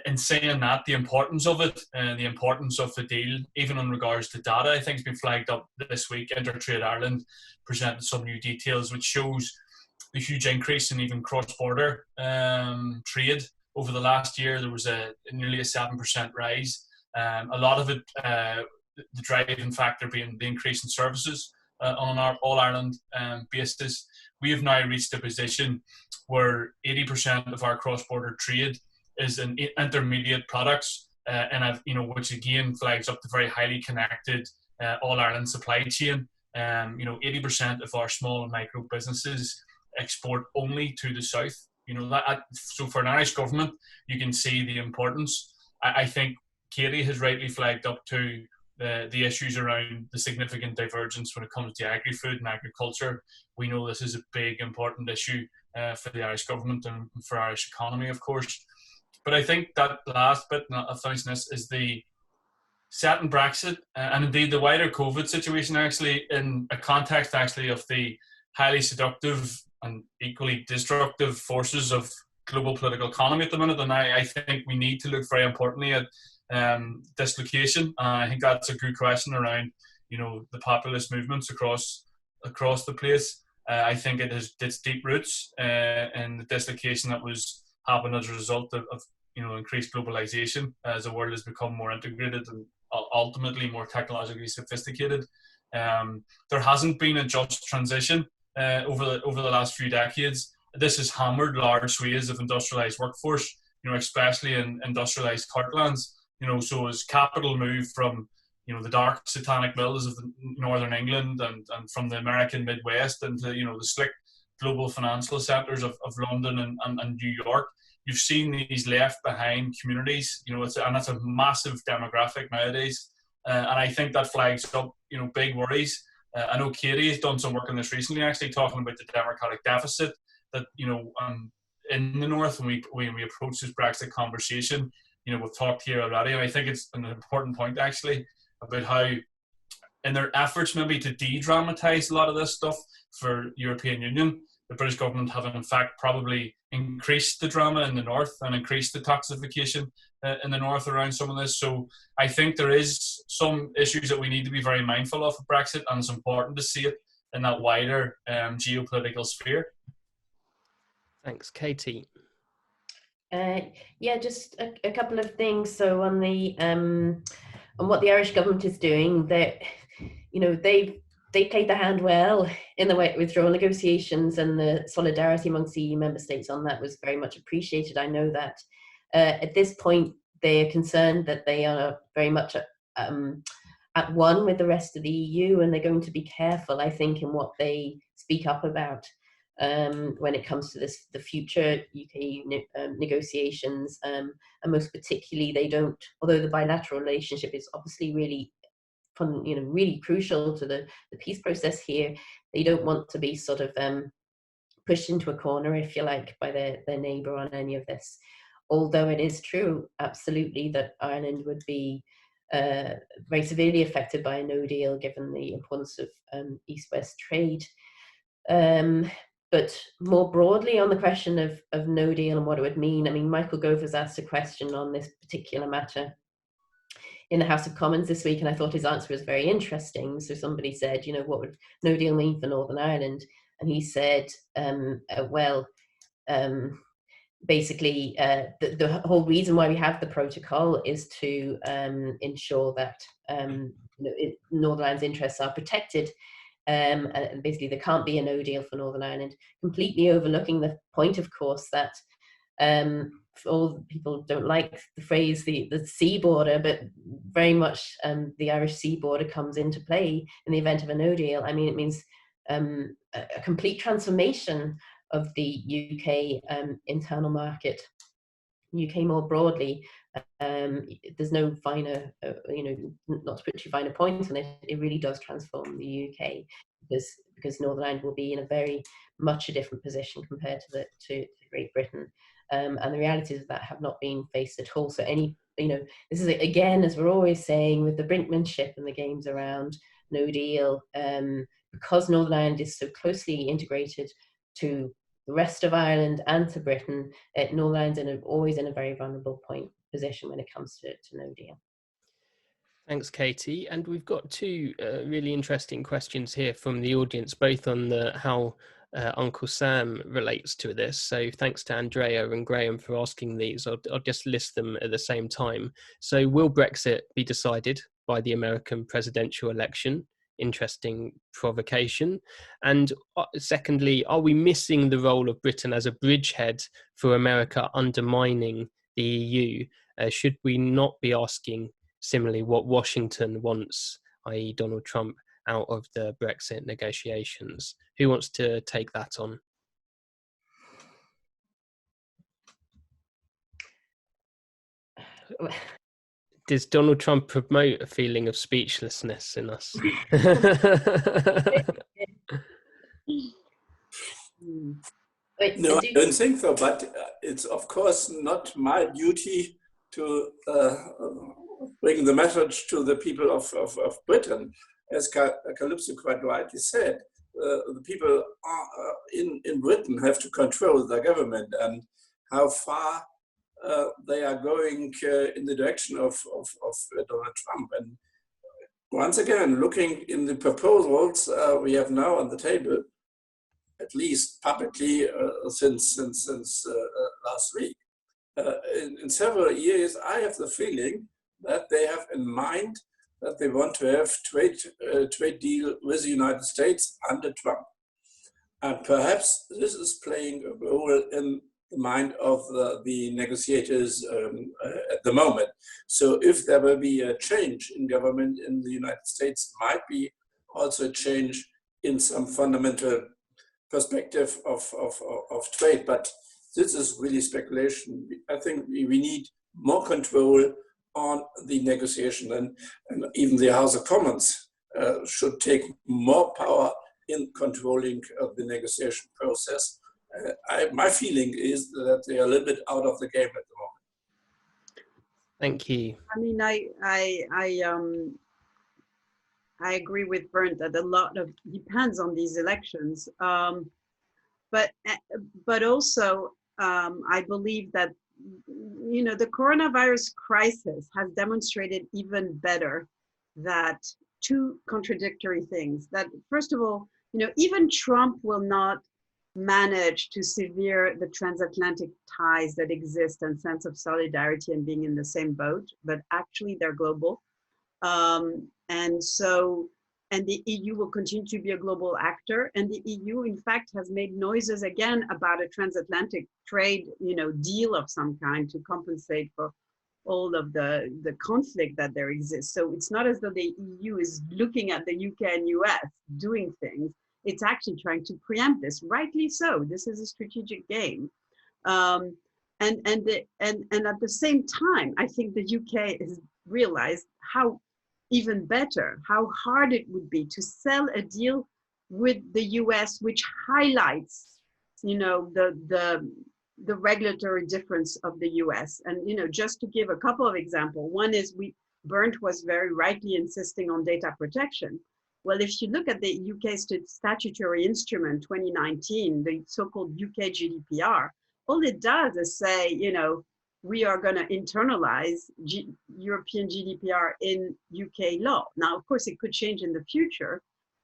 in saying that, the importance of it and the importance of the deal, even in regards to data, I think has been flagged up this week. Intertrade Ireland presented some new details which shows the huge increase in even cross-border trade over the last year. There was nearly a 7% rise. A lot of it, the driving factor being the increase in services on our All-Ireland basis. We have now reached a position where 80% of our cross-border trade is in intermediate products, and which again flags up the very highly connected All-Ireland supply chain. 80% of our small and micro businesses export only to the south. You know that. So for an Irish government, you can see the importance. I think Katy has rightly flagged up to the issues around the significant divergence when it comes to agri-food and agriculture. We know this is a big, important issue for the Irish government and for Irish economy, of course. But I think that last bit of this is the setting Brexit and indeed the wider COVID situation, actually in a context actually of the highly seductive and equally destructive forces of global political economy at the minute. And I think we need to look very importantly at dislocation. I think that's a good question around, you know, the populist movements across the place. I think it has its deep roots in the dislocation that was happened as a result of increased globalization as the world has become more integrated and ultimately more technologically sophisticated. There hasn't been a just transition over the last few decades. This has hammered large swathes of industrialized workforce, especially in industrialized heartlands. So as capital moved from the dark satanic mills of northern England and from the American Midwest into the slick global financial centers of London and New York, you've seen these left behind communities. That's a massive demographic nowadays, and I think that flags up big worries. I know Katy has done some work on this recently, actually talking about the democratic deficit that in the north when we approach this Brexit conversation. We've talked here already, and I think it's an important point actually about how, in their efforts maybe to de-dramatise a lot of this stuff for European Union, the British government have in fact probably increased the drama in the north and increased the toxification in the north around some of this. So I think there is some issues that we need to be very mindful of Brexit, and it's important to see it in that wider geopolitical sphere. Thanks, Katy. Yeah, just a couple of things. So on the on what the Irish government is doing, that they played their hand well in the withdrawal negotiations, and the solidarity amongst EU member states on that was very much appreciated. I know that at this point they are concerned that they are very much at one with the rest of the EU, and they're going to be careful, I think, in what they speak up about when it comes to the future UK negotiations, and most particularly they don't, although the bilateral relationship is obviously really really crucial to the peace process here, they don't want to be sort of pushed into a corner, if you like, by their neighbour on any of this. Although it is true, absolutely, that Ireland would be very severely affected by a no deal, given the importance of East-West trade. But more broadly on the question of no deal and what it would mean, I mean, Michael Gove has asked a question on this particular matter in the House of Commons this week, and I thought his answer was very interesting. So somebody said, what would no deal mean for Northern Ireland? And he said, basically, the whole reason why we have the protocol is to ensure that Northern Ireland's interests are protected. And basically, there can't be a no deal for Northern Ireland, completely overlooking the point, of course, that all people don't like the phrase the sea border, but very much the Irish sea border comes into play in the event of a no deal. I mean, it means a complete transformation of the UK internal market, UK more broadly. There's no finer, not to put too fine a point on it, it really does transform the UK, because Northern Ireland will be in a very much a different position compared to Great Britain. And the realities of that have not been faced at all. So this is, again, as we're always saying, with the brinkmanship and the games around no deal, because Northern Ireland is so closely integrated to the rest of Ireland and to Britain, Northern Ireland's always in a very vulnerable position when it comes to no deal. Thanks, Katie. And we've got two really interesting questions here from the audience, both on how Uncle Sam relates to this. So thanks to Andrea and Graham for asking these. I'll just list them at the same time. So will Brexit be decided by the American presidential election? Interesting provocation. And secondly, are we missing the role of Britain as a bridgehead for America undermining the EU? Should we not be asking similarly what Washington wants, i.e. Donald Trump, out of the Brexit negotiations? Who wants to take that on? Does Donald Trump promote a feeling of speechlessness in us? No, I don't think so, but it's of course not my duty to bring the message to the people of Britain. As Calypso quite rightly said, the people in Britain have to control their government, and how far they are going in the direction of Donald Trump. And once again, looking in the proposals we have now on the table, at least publicly since last week, in several years, I have the feeling that they have in mind that they want to have trade deal with the United States under Trump. And perhaps this is playing a role in the mind of the negotiators at the moment. So if there will be a change in government in the United States, might be also a change in some fundamental perspective of trade. But this is really speculation. I think we need more control on the negotiation, and even the House of Commons should take more power in controlling the negotiation process. My feeling is that they are a little bit out of the game at the moment. Thank you. I mean, I agree with Bernd that a lot of depends on these elections, but also I believe that the coronavirus crisis has demonstrated even better that two contradictory things. That first of all, even Trump will not manage to sever the transatlantic ties that exist and sense of solidarity and being in the same boat, but actually they're global. And the EU will continue to be a global actor. And the EU, in fact, has made noises again about a transatlantic trade, deal of some kind to compensate for all of the conflict that there exists. So it's not as though the EU is looking at the UK and US doing things. It's actually trying to preempt this, rightly so. This is a strategic game. And at the same time, I think the UK has realized how even better, how hard it would be to sell a deal with the US, which highlights, the regulatory difference of the US. And, just to give a couple of examples, one is Bernd was very rightly insisting on data protection. Well, if you look at the UK statutory instrument 2019, the so-called UK GDPR, all it does is say, we are going to internalize European GDPR in UK law. Now, of course, it could change in the future,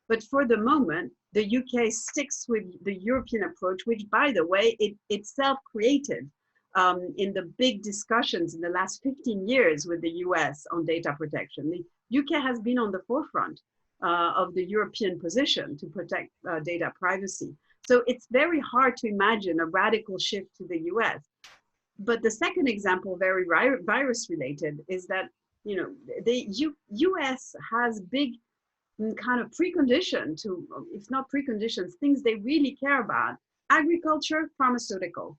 but for the moment, the UK sticks with the European approach, which, by the way, it itself created in the big discussions in the last 15 years with the US on data protection. The UK has been on the forefront of the European position to protect data privacy. So it's very hard to imagine a radical shift to the US. But the second example, very virus related, is that, the US has big kind of precondition to, if not preconditions, things they really care about: agriculture, pharmaceutical.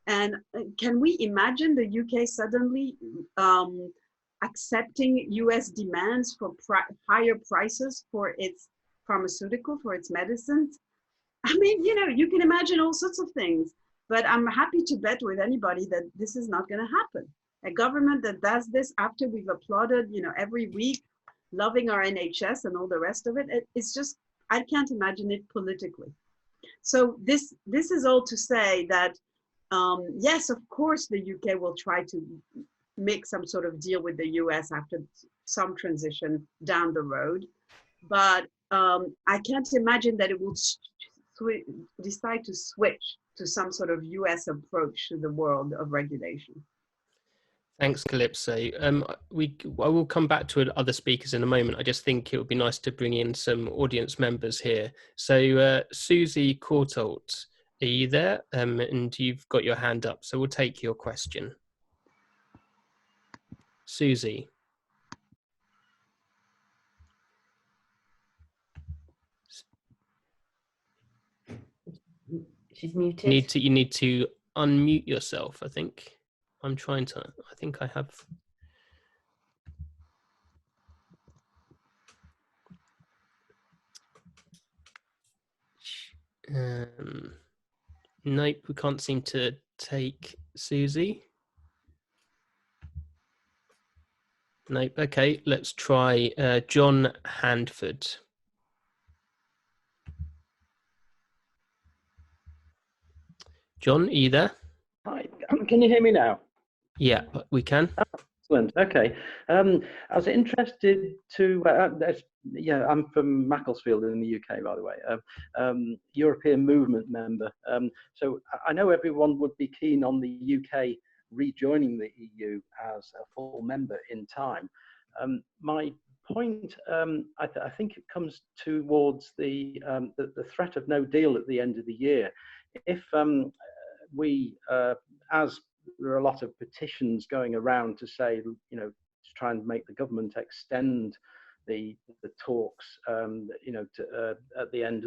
And can we imagine the UK suddenly accepting US demands for higher prices for its pharmaceutical, for its medicines? I mean, you can imagine all sorts of things, but I'm happy to bet with anybody that this is not going to happen. A government that does this after we've applauded, every week, loving our NHS and all the rest of it, it's just, I can't imagine it politically. So this is all to say that, yes, of course, the UK will try to make some sort of deal with the US after some transition down the road. But I can't imagine that it will decide to switch to some sort of US approach to the world of regulation. Thanks, Calypso. I will come back to other speakers in a moment. I just think it would be nice to bring in some audience members here. So Susie Courtault, are you there? And you've got your hand up, so we'll take your question. Susie. She's muted. You need to unmute yourself, I think. I'm trying to, I think I have. Nope, we can't seem to take Susie. Nope, okay, let's try John Handford. John, are you there? Hi, can you hear me now? Yeah, we can. Excellent. Okay. I was interested to, I'm from Macclesfield in the UK, by the way, European Movement member. So I know everyone would be keen on the UK rejoining the EU as a full member in time. My point, I think it comes towards the threat of no deal at the end of the year. If as there are a lot of petitions going around to say, to try and make the government extend the talks, at the end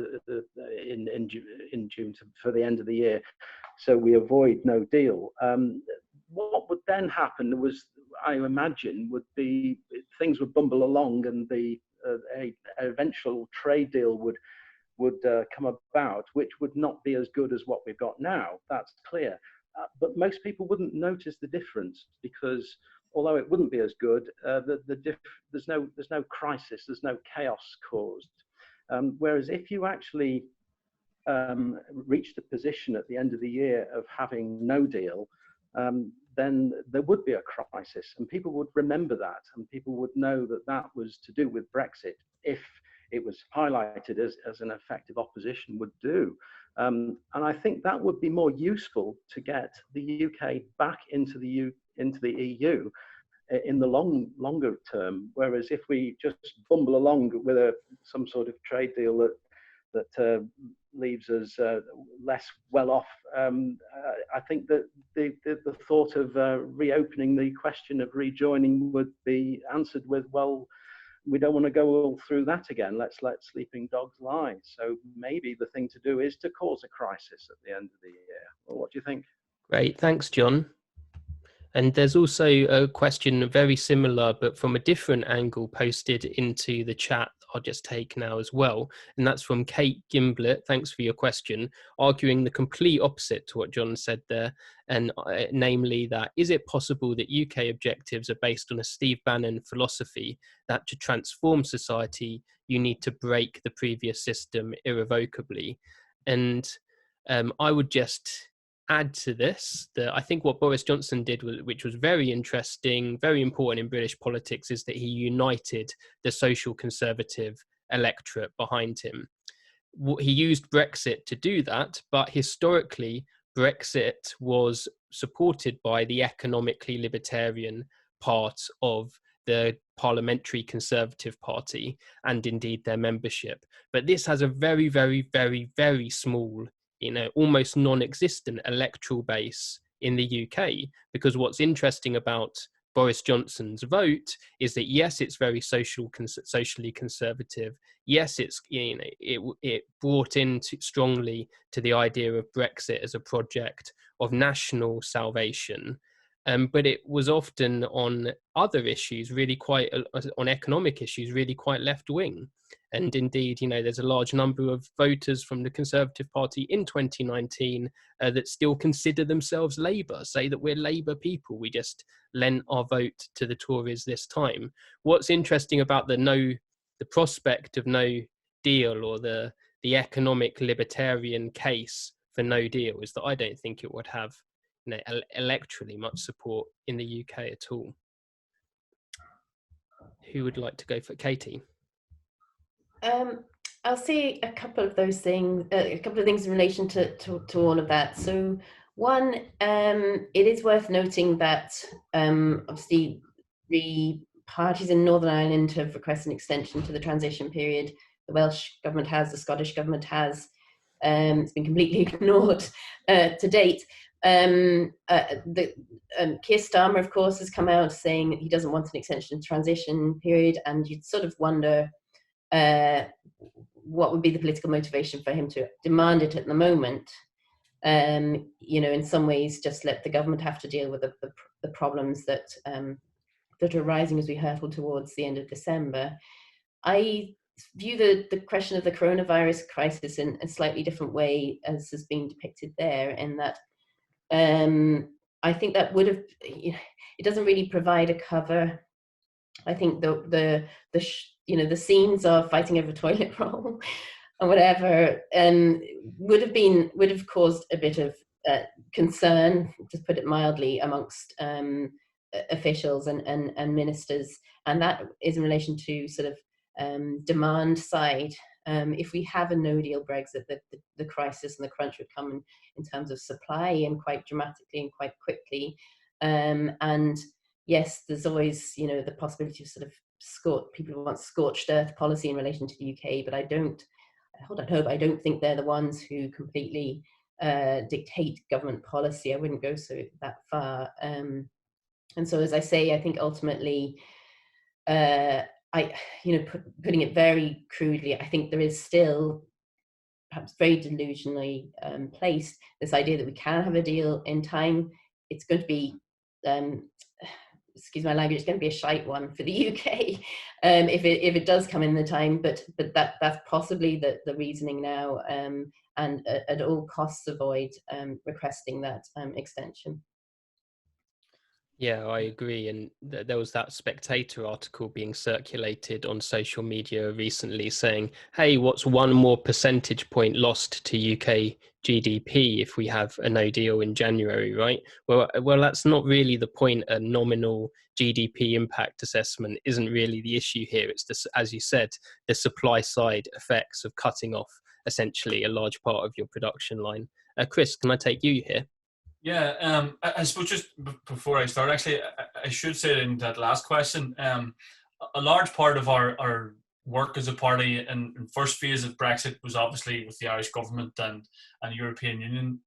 in June for the end of the year, so we avoid no deal. What would then happen was, I imagine, would be things would bumble along, and the eventual trade deal would come about, which would not be as good as what we've got now. That's clear. But most people wouldn't notice the difference, because although it wouldn't be as good, there's no crisis, there's no chaos caused. Whereas if you actually reach the position at the end of the year of having no deal, then there would be a crisis, and people would remember that, and people would know that that was to do with Brexit, if it was highlighted as an effective opposition would do. And I think that would be more useful to get the UK back into the EU in the longer term. Whereas if we just bumble along with some sort of trade deal that leaves us less well off, I think that the thought of reopening the question of rejoining would be answered with, well, we don't want to go all through that again. Let's let sleeping dogs lie. So maybe the thing to do is to cause a crisis at the end of the year. Well, what do you think? Great, thanks, John. And there's also a question very similar, but from a different angle, posted into the chat I'll just take now as well. And that's from Kate Gimblett. Thanks for your question, arguing the complete opposite to what John said there. And namely that, is it possible that UK objectives are based on a Steve Bannon philosophy that to transform society, you need to break the previous system irrevocably? And I would just add to this that I think what Boris Johnson did, which was very interesting, very important in British politics, is that he united the social conservative electorate behind him. He used Brexit to do that, but historically Brexit was supported by the economically libertarian part of the Parliamentary Conservative Party and indeed their membership. But this has a very, very, very, very small, almost non-existent electoral base in the UK, because what's interesting about Boris Johnson's vote is that yes, it's very socially conservative. Yes, it brought in strongly to the idea of Brexit as a project of national salvation, but it was often on other issues, really quite on economic issues, really quite left-wing. And indeed, there's a large number of voters from the Conservative Party in 2019 that still consider themselves Labour, say that we're Labour people. We just lent our vote to the Tories this time. What's interesting about the prospect of no deal, or the economic libertarian case for no deal, is that I don't think it would have electorally much support in the UK at all. Who would like to go for Katy? I'll say a couple of those things, a couple of things in relation to all of that. So one, it is worth noting that obviously the parties in Northern Ireland have requested an extension to the transition period. The Welsh government has, the Scottish government has. It's been completely ignored to date. Keir Starmer, of course, has come out saying that he doesn't want an extension to the transition period, and you'd sort of wonder what would be the political motivation for him to demand it at the moment. In some ways, just let the government have to deal with the problems that that are rising as we hurtle towards the end of December. I view the question of the coronavirus crisis in a slightly different way, as has been depicted there, in that I think that would have, it doesn't really provide a cover. I think the scenes of fighting over toilet roll or whatever would have caused a bit of concern, to put it mildly, amongst officials and ministers, and that is in relation to sort of demand side. If we have a no-deal Brexit, the crisis and the crunch would come in terms of supply, and quite dramatically and quite quickly. And yes, there's always, the possibility of sort of people who want scorched earth policy in relation to the UK, but I don't think they're the ones who completely dictate government policy. I wouldn't go that far. And so, as I say, I think ultimately, putting it very crudely, I think there is still, perhaps very delusionally placed, this idea that we can have a deal in time. It's going to be, excuse my language, it's going to be a shite one for the UK if it does come in the time. But that's possibly the reasoning now, and at all costs avoid requesting that extension. Yeah, I agree. And there was that Spectator article being circulated on social media recently saying, hey, what's one more percentage point lost to UK GDP if we have a no deal in January, right? Well, that's not really the point. A nominal GDP impact assessment isn't really the issue here. It's, as you said, the supply side effects of cutting off essentially a large part of your production line. Chris, can I take you here? Yeah, I suppose just before I start, actually, I should say in that last question, a large part of our work as a party in first phase of Brexit was obviously with the Irish government and European Union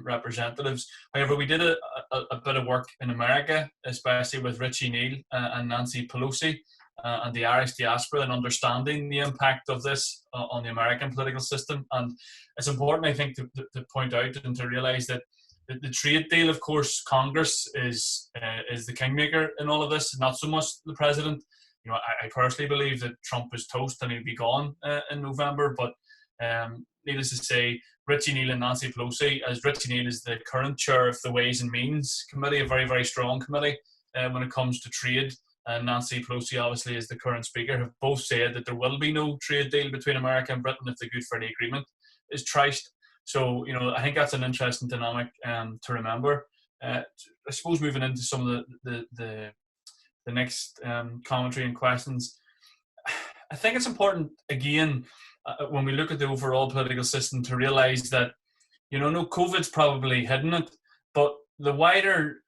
representatives. However, we did a bit of work in America, especially with Richie Neal and Nancy Pelosi and the Irish diaspora, and understanding the impact of this on the American political system. And it's important, I think, to point out and to realise that the trade deal, of course, Congress is the kingmaker in all of this, not so much the president. You know, I personally believe that Trump is toast and he'll be gone in November. But needless to say, Richie Neal and Nancy Pelosi, as Richie Neal is the current chair of the Ways and Means Committee, a very, very strong committee when it comes to trade, and Nancy Pelosi obviously is the current speaker, have both said that there will be no trade deal between America and Britain if the Good Friday Agreement is triced. So, you know, I think that's an interesting dynamic to remember. I suppose moving into some of the next commentary and questions, I think it's important, again, when we look at the overall political system, to realise that, you know, no, COVID's probably hidden it, but the wider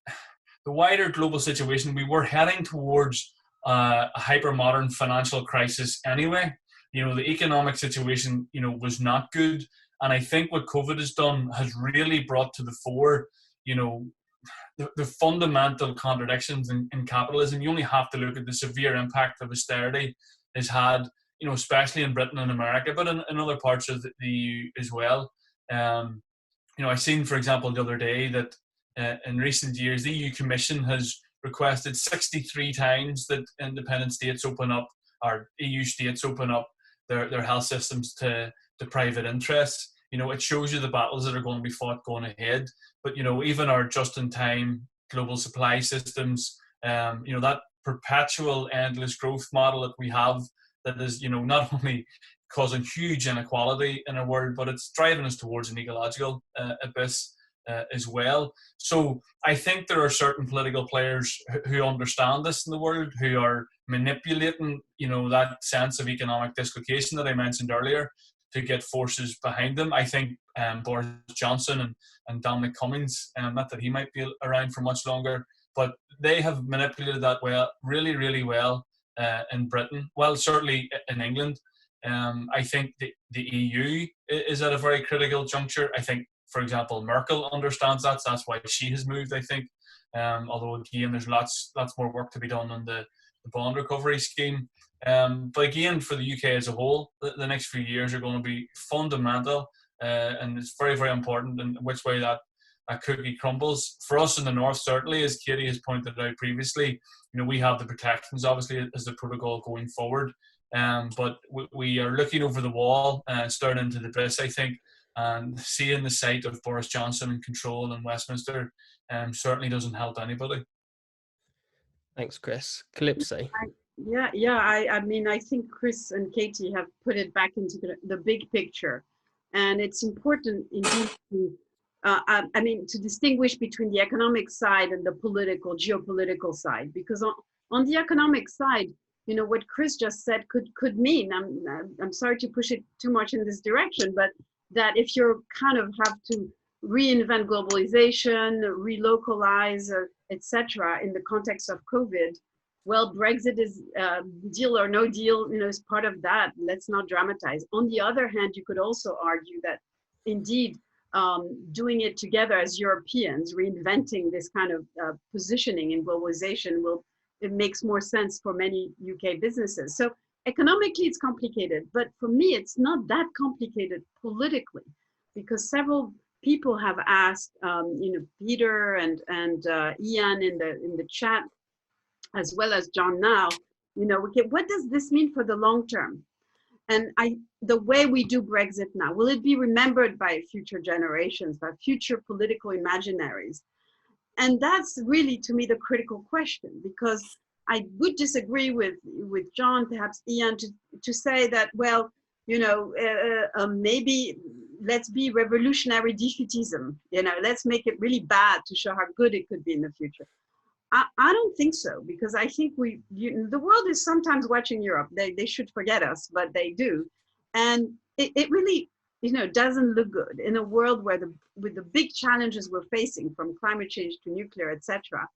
global situation, we were heading towards a hyper-modern financial crisis anyway. You know, the economic situation, you know, was not good. And I think what COVID has done has really brought to the fore, you know, the fundamental contradictions in capitalism. You only have to look at the severe impact of austerity has had, you know, especially in Britain and America, but in other parts of the EU as well. You know, I seen, for example, the other day that in recent years, the EU Commission has requested 63 times that independent states open up, or EU states open up their health systems to private interests. You know, it shows you the battles that are going to be fought going ahead. But, you know, even our just-in-time global supply systems, you know, that perpetual endless growth model that we have, that is, you know, not only causing huge inequality in our world, but it's driving us towards an ecological abyss as well. So I think there are certain political players who understand this in the world, who are manipulating, you know, that sense of economic dislocation that I mentioned earlier, to get forces behind them. I think Boris Johnson and Dominic Cummings, not that he might be around for much longer, but they have manipulated that really, really well in Britain. Well, certainly in England. I think the EU is at a very critical juncture. I think, for example, Merkel understands that, so that's why she has moved, I think. Although, again, there's lots more work to be done on the bond recovery scheme. But again, for the UK as a whole, the next few years are going to be fundamental, and it's very, very important in which way that cookie crumbles. For us in the north, certainly, as Katy has pointed out previously, you know, we have the protections, obviously, as the protocol going forward. But we are looking over the wall and staring into the abyss, I think, and seeing the sight of Boris Johnson in control in Westminster certainly doesn't help anybody. Thanks, Chris. Calypso. I mean, I think Chris and Katy have put it back into the big picture, and it's important indeed to, to distinguish between the economic side and the geopolitical side, because on the economic side, you know, what Chris just said could mean, I'm sorry to push it too much in this direction, but that if you kind of have to reinvent globalization, relocalize, etc., in the context of COVID, well, Brexit is deal or no deal, you know, is part of that. Let's not dramatize. On the other hand, you could also argue that indeed doing it together as Europeans, reinventing this kind of positioning in globalization, it makes more sense for many UK businesses. So economically, it's complicated, but for me, it's not that complicated politically, because several people have asked, you know, Peter and Ian in the chat, as well as John now, you know, okay, what does this mean for the long term? And the way we do Brexit now, will it be remembered by future generations, by future political imaginaries? And that's really, to me, the critical question, because I would disagree with John, perhaps Ian, to say that, well, you know, maybe let's be revolutionary defeatism, you know, let's make it really bad to show how good it could be in the future. I don't think so, because I think the world is sometimes watching Europe. They should forget us, but they do. And it really, doesn't look good in a world where with the big challenges we're facing, from climate change to nuclear, etc.,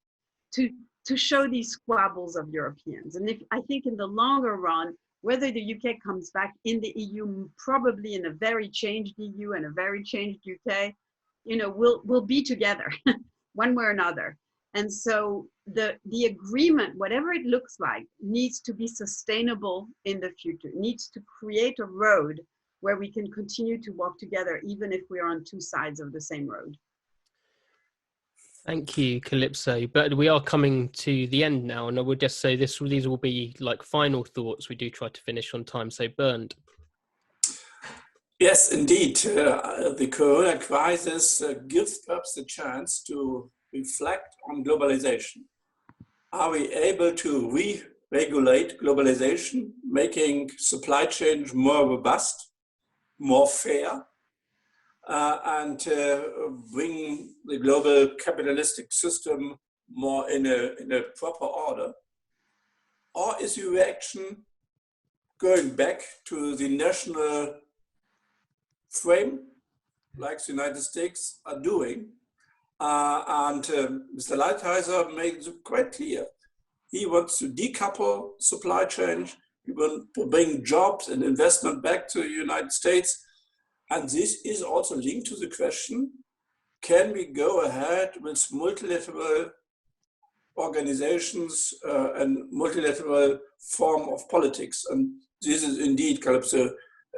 to show these squabbles of Europeans. And I think in the longer run, whether the UK comes back in the EU, probably in a very changed EU and a very changed UK, we'll be together one way or another. And so the agreement, whatever it looks like, needs to be sustainable in the future. It needs to create a road where we can continue to walk together, even if we are on two sides of the same road. Thank you, Calypso. But we are coming to the end now, and I would just say these will be like final thoughts. We do try to finish on time. So, Bernd. Yes, indeed. The Corona crisis gives us the chance to reflect on globalization. Are we able to re-regulate globalization, making supply chains more robust, more fair, and bring the global capitalistic system more in a proper order? Or is the reaction going back to the national frame, like the United States are doing? And Mr. Lighthizer makes it quite clear. He wants to decouple supply chain. He wants to bring jobs and investment back to the United States. And this is also linked to the question, can we go ahead with multilateral organizations and multilateral form of politics? And this is indeed kind of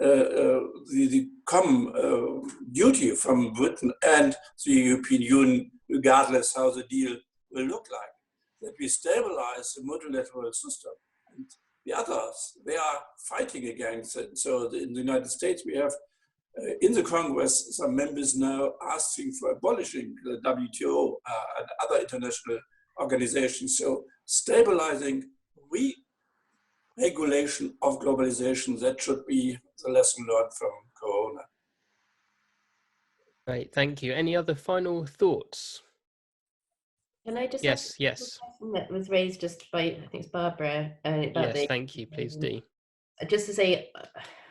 the common duty from Britain and the European Union, regardless how the deal will look like, that we stabilize the multilateral system. And the others, they are fighting against it. So in the United States, we have in the Congress some members now asking for abolishing the WTO and other international organizations. So stabilizing regulation of globalization, that should be the lesson learned from Corona. Great, thank you. Any other final thoughts? Can I just yes that was raised just by, I think it's Barbara, about yes, thank you, please do. Just to say,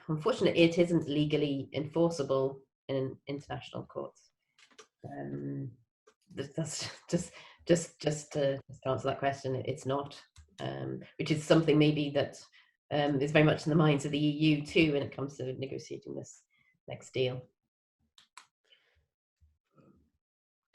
unfortunately, it isn't legally enforceable in international courts. That's just to answer that question. It's not, which is something maybe that is very much in the minds of the EU too when it comes to negotiating this next deal.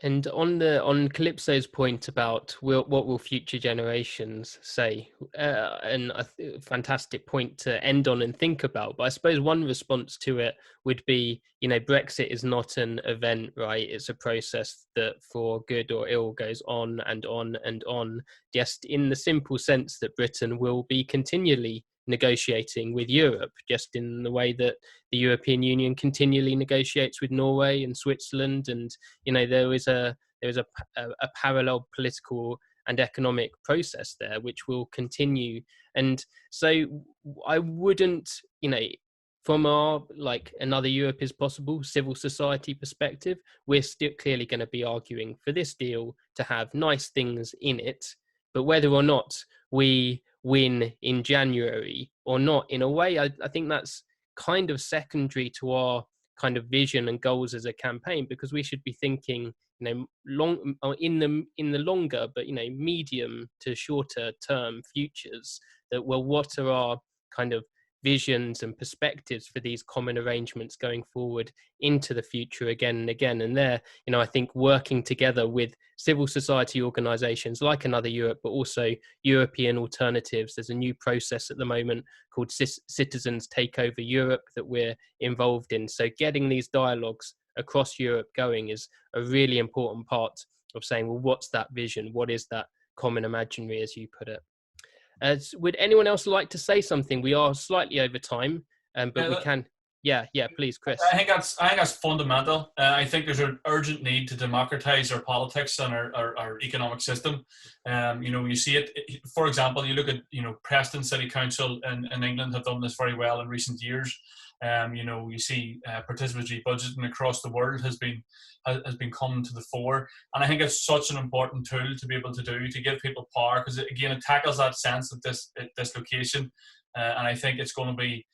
And on Calypso's point about what will future generations say, and a fantastic point to end on and think about. But I suppose one response to it would be, Brexit is not an event, right? It's a process that, for good or ill, goes on and on and on. Just in the simple sense that Britain will be continually negotiating with Europe, just in the way that the European Union continually negotiates with Norway and Switzerland, and there is a parallel political and economic process there which will continue. And so I wouldn't, from our another Europe is possible civil society perspective, we're still clearly going to be arguing for this deal to have nice things in it, but whether or not we win in January or not, in a way, I think that's kind of secondary to our kind of vision and goals as a campaign, because we should be thinking, long in the longer, but medium to shorter term futures. That, well, what are our kind of visions and perspectives for these common arrangements going forward into the future again and again? And there, I think working together with civil society organizations like Another Europe, but also European alternatives. There's a new process at the moment called Citizens Take Over Europe that we're involved in. So getting these dialogues across Europe going is a really important part of saying, well, what's that vision? What is that common imaginary, as you put it? Would anyone else like to say something? We are slightly over time, but we can. Yeah, please, Chris. I think that's fundamental. I think there's an urgent need to democratize our politics and our economic system. You see it. For example, you look at Preston City Council in England have done this very well in recent years. You see participatory budgeting across the world has been coming to the fore, and I think it's such an important tool to be able to do, to give people power, because again it tackles that sense of dislocation, and I think it's going to be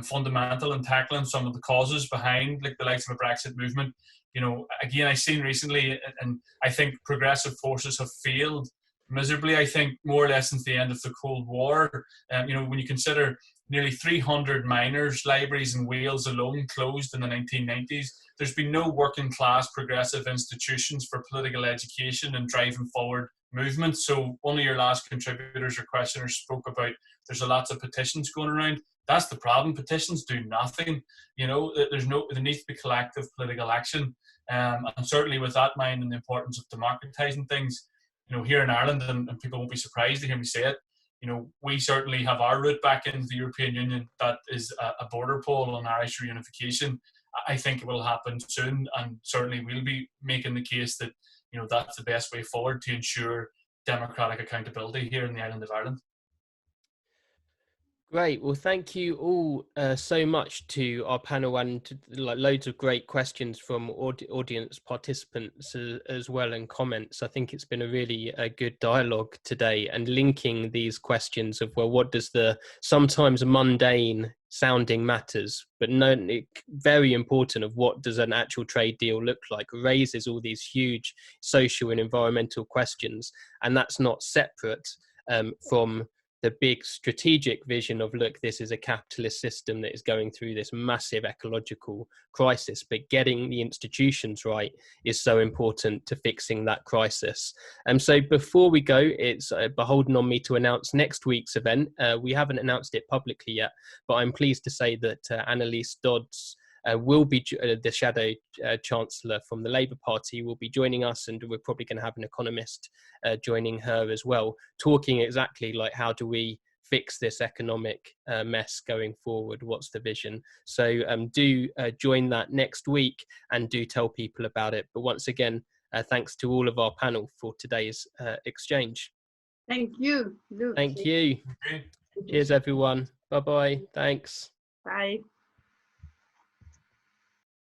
fundamental in tackling some of the causes behind like the likes of a Brexit movement. You know, again, I've seen recently, and I think progressive forces have failed miserably, I think, more or less since the end of the Cold War. You know, when you consider nearly 300 miners' libraries in Wales alone closed in the 1990s, there's been no working class progressive institutions for political education and driving forward movements. So one of your last contributors or questioners spoke about there's a lots of petitions going around. That's the problem. Petitions do nothing. You know, there needs to be collective political action. And certainly with that mind and the importance of democratizing things, you know, here in Ireland, and people won't be surprised to hear me say it, you know, we certainly have our route back into the European Union. That is a border poll on Irish reunification. I think it will happen soon, and certainly we'll be making the case that, you know, that's the best way forward to ensure democratic accountability here in the island of Ireland. Great. Well, thank you all so much to our panel, and like loads of great questions from audience participants as well, and comments. I think it's been a really good dialogue today, and linking these questions of, well, what does the sometimes mundane sounding matters, but very important, of what does an actual trade deal look like, raises all these huge social and environmental questions. And that's not separate from the big strategic vision of, look, this is a capitalist system that is going through this massive ecological crisis, but getting the institutions right is so important to fixing that crisis. And so before we go, it's beholden on me to announce next week's event. We haven't announced it publicly yet, but I'm pleased to say that Annalise Dodds will be the shadow chancellor from the Labour Party, will be joining us, and we're probably going to have an economist joining her as well, talking exactly like, how do we fix this economic mess going forward? What's the vision? So do join that next week, and do tell people about it. But once again, thanks to all of our panel for today's exchange. Thank you, Luke. Thank you. Cheers, everyone. Bye-bye. Thanks. Bye.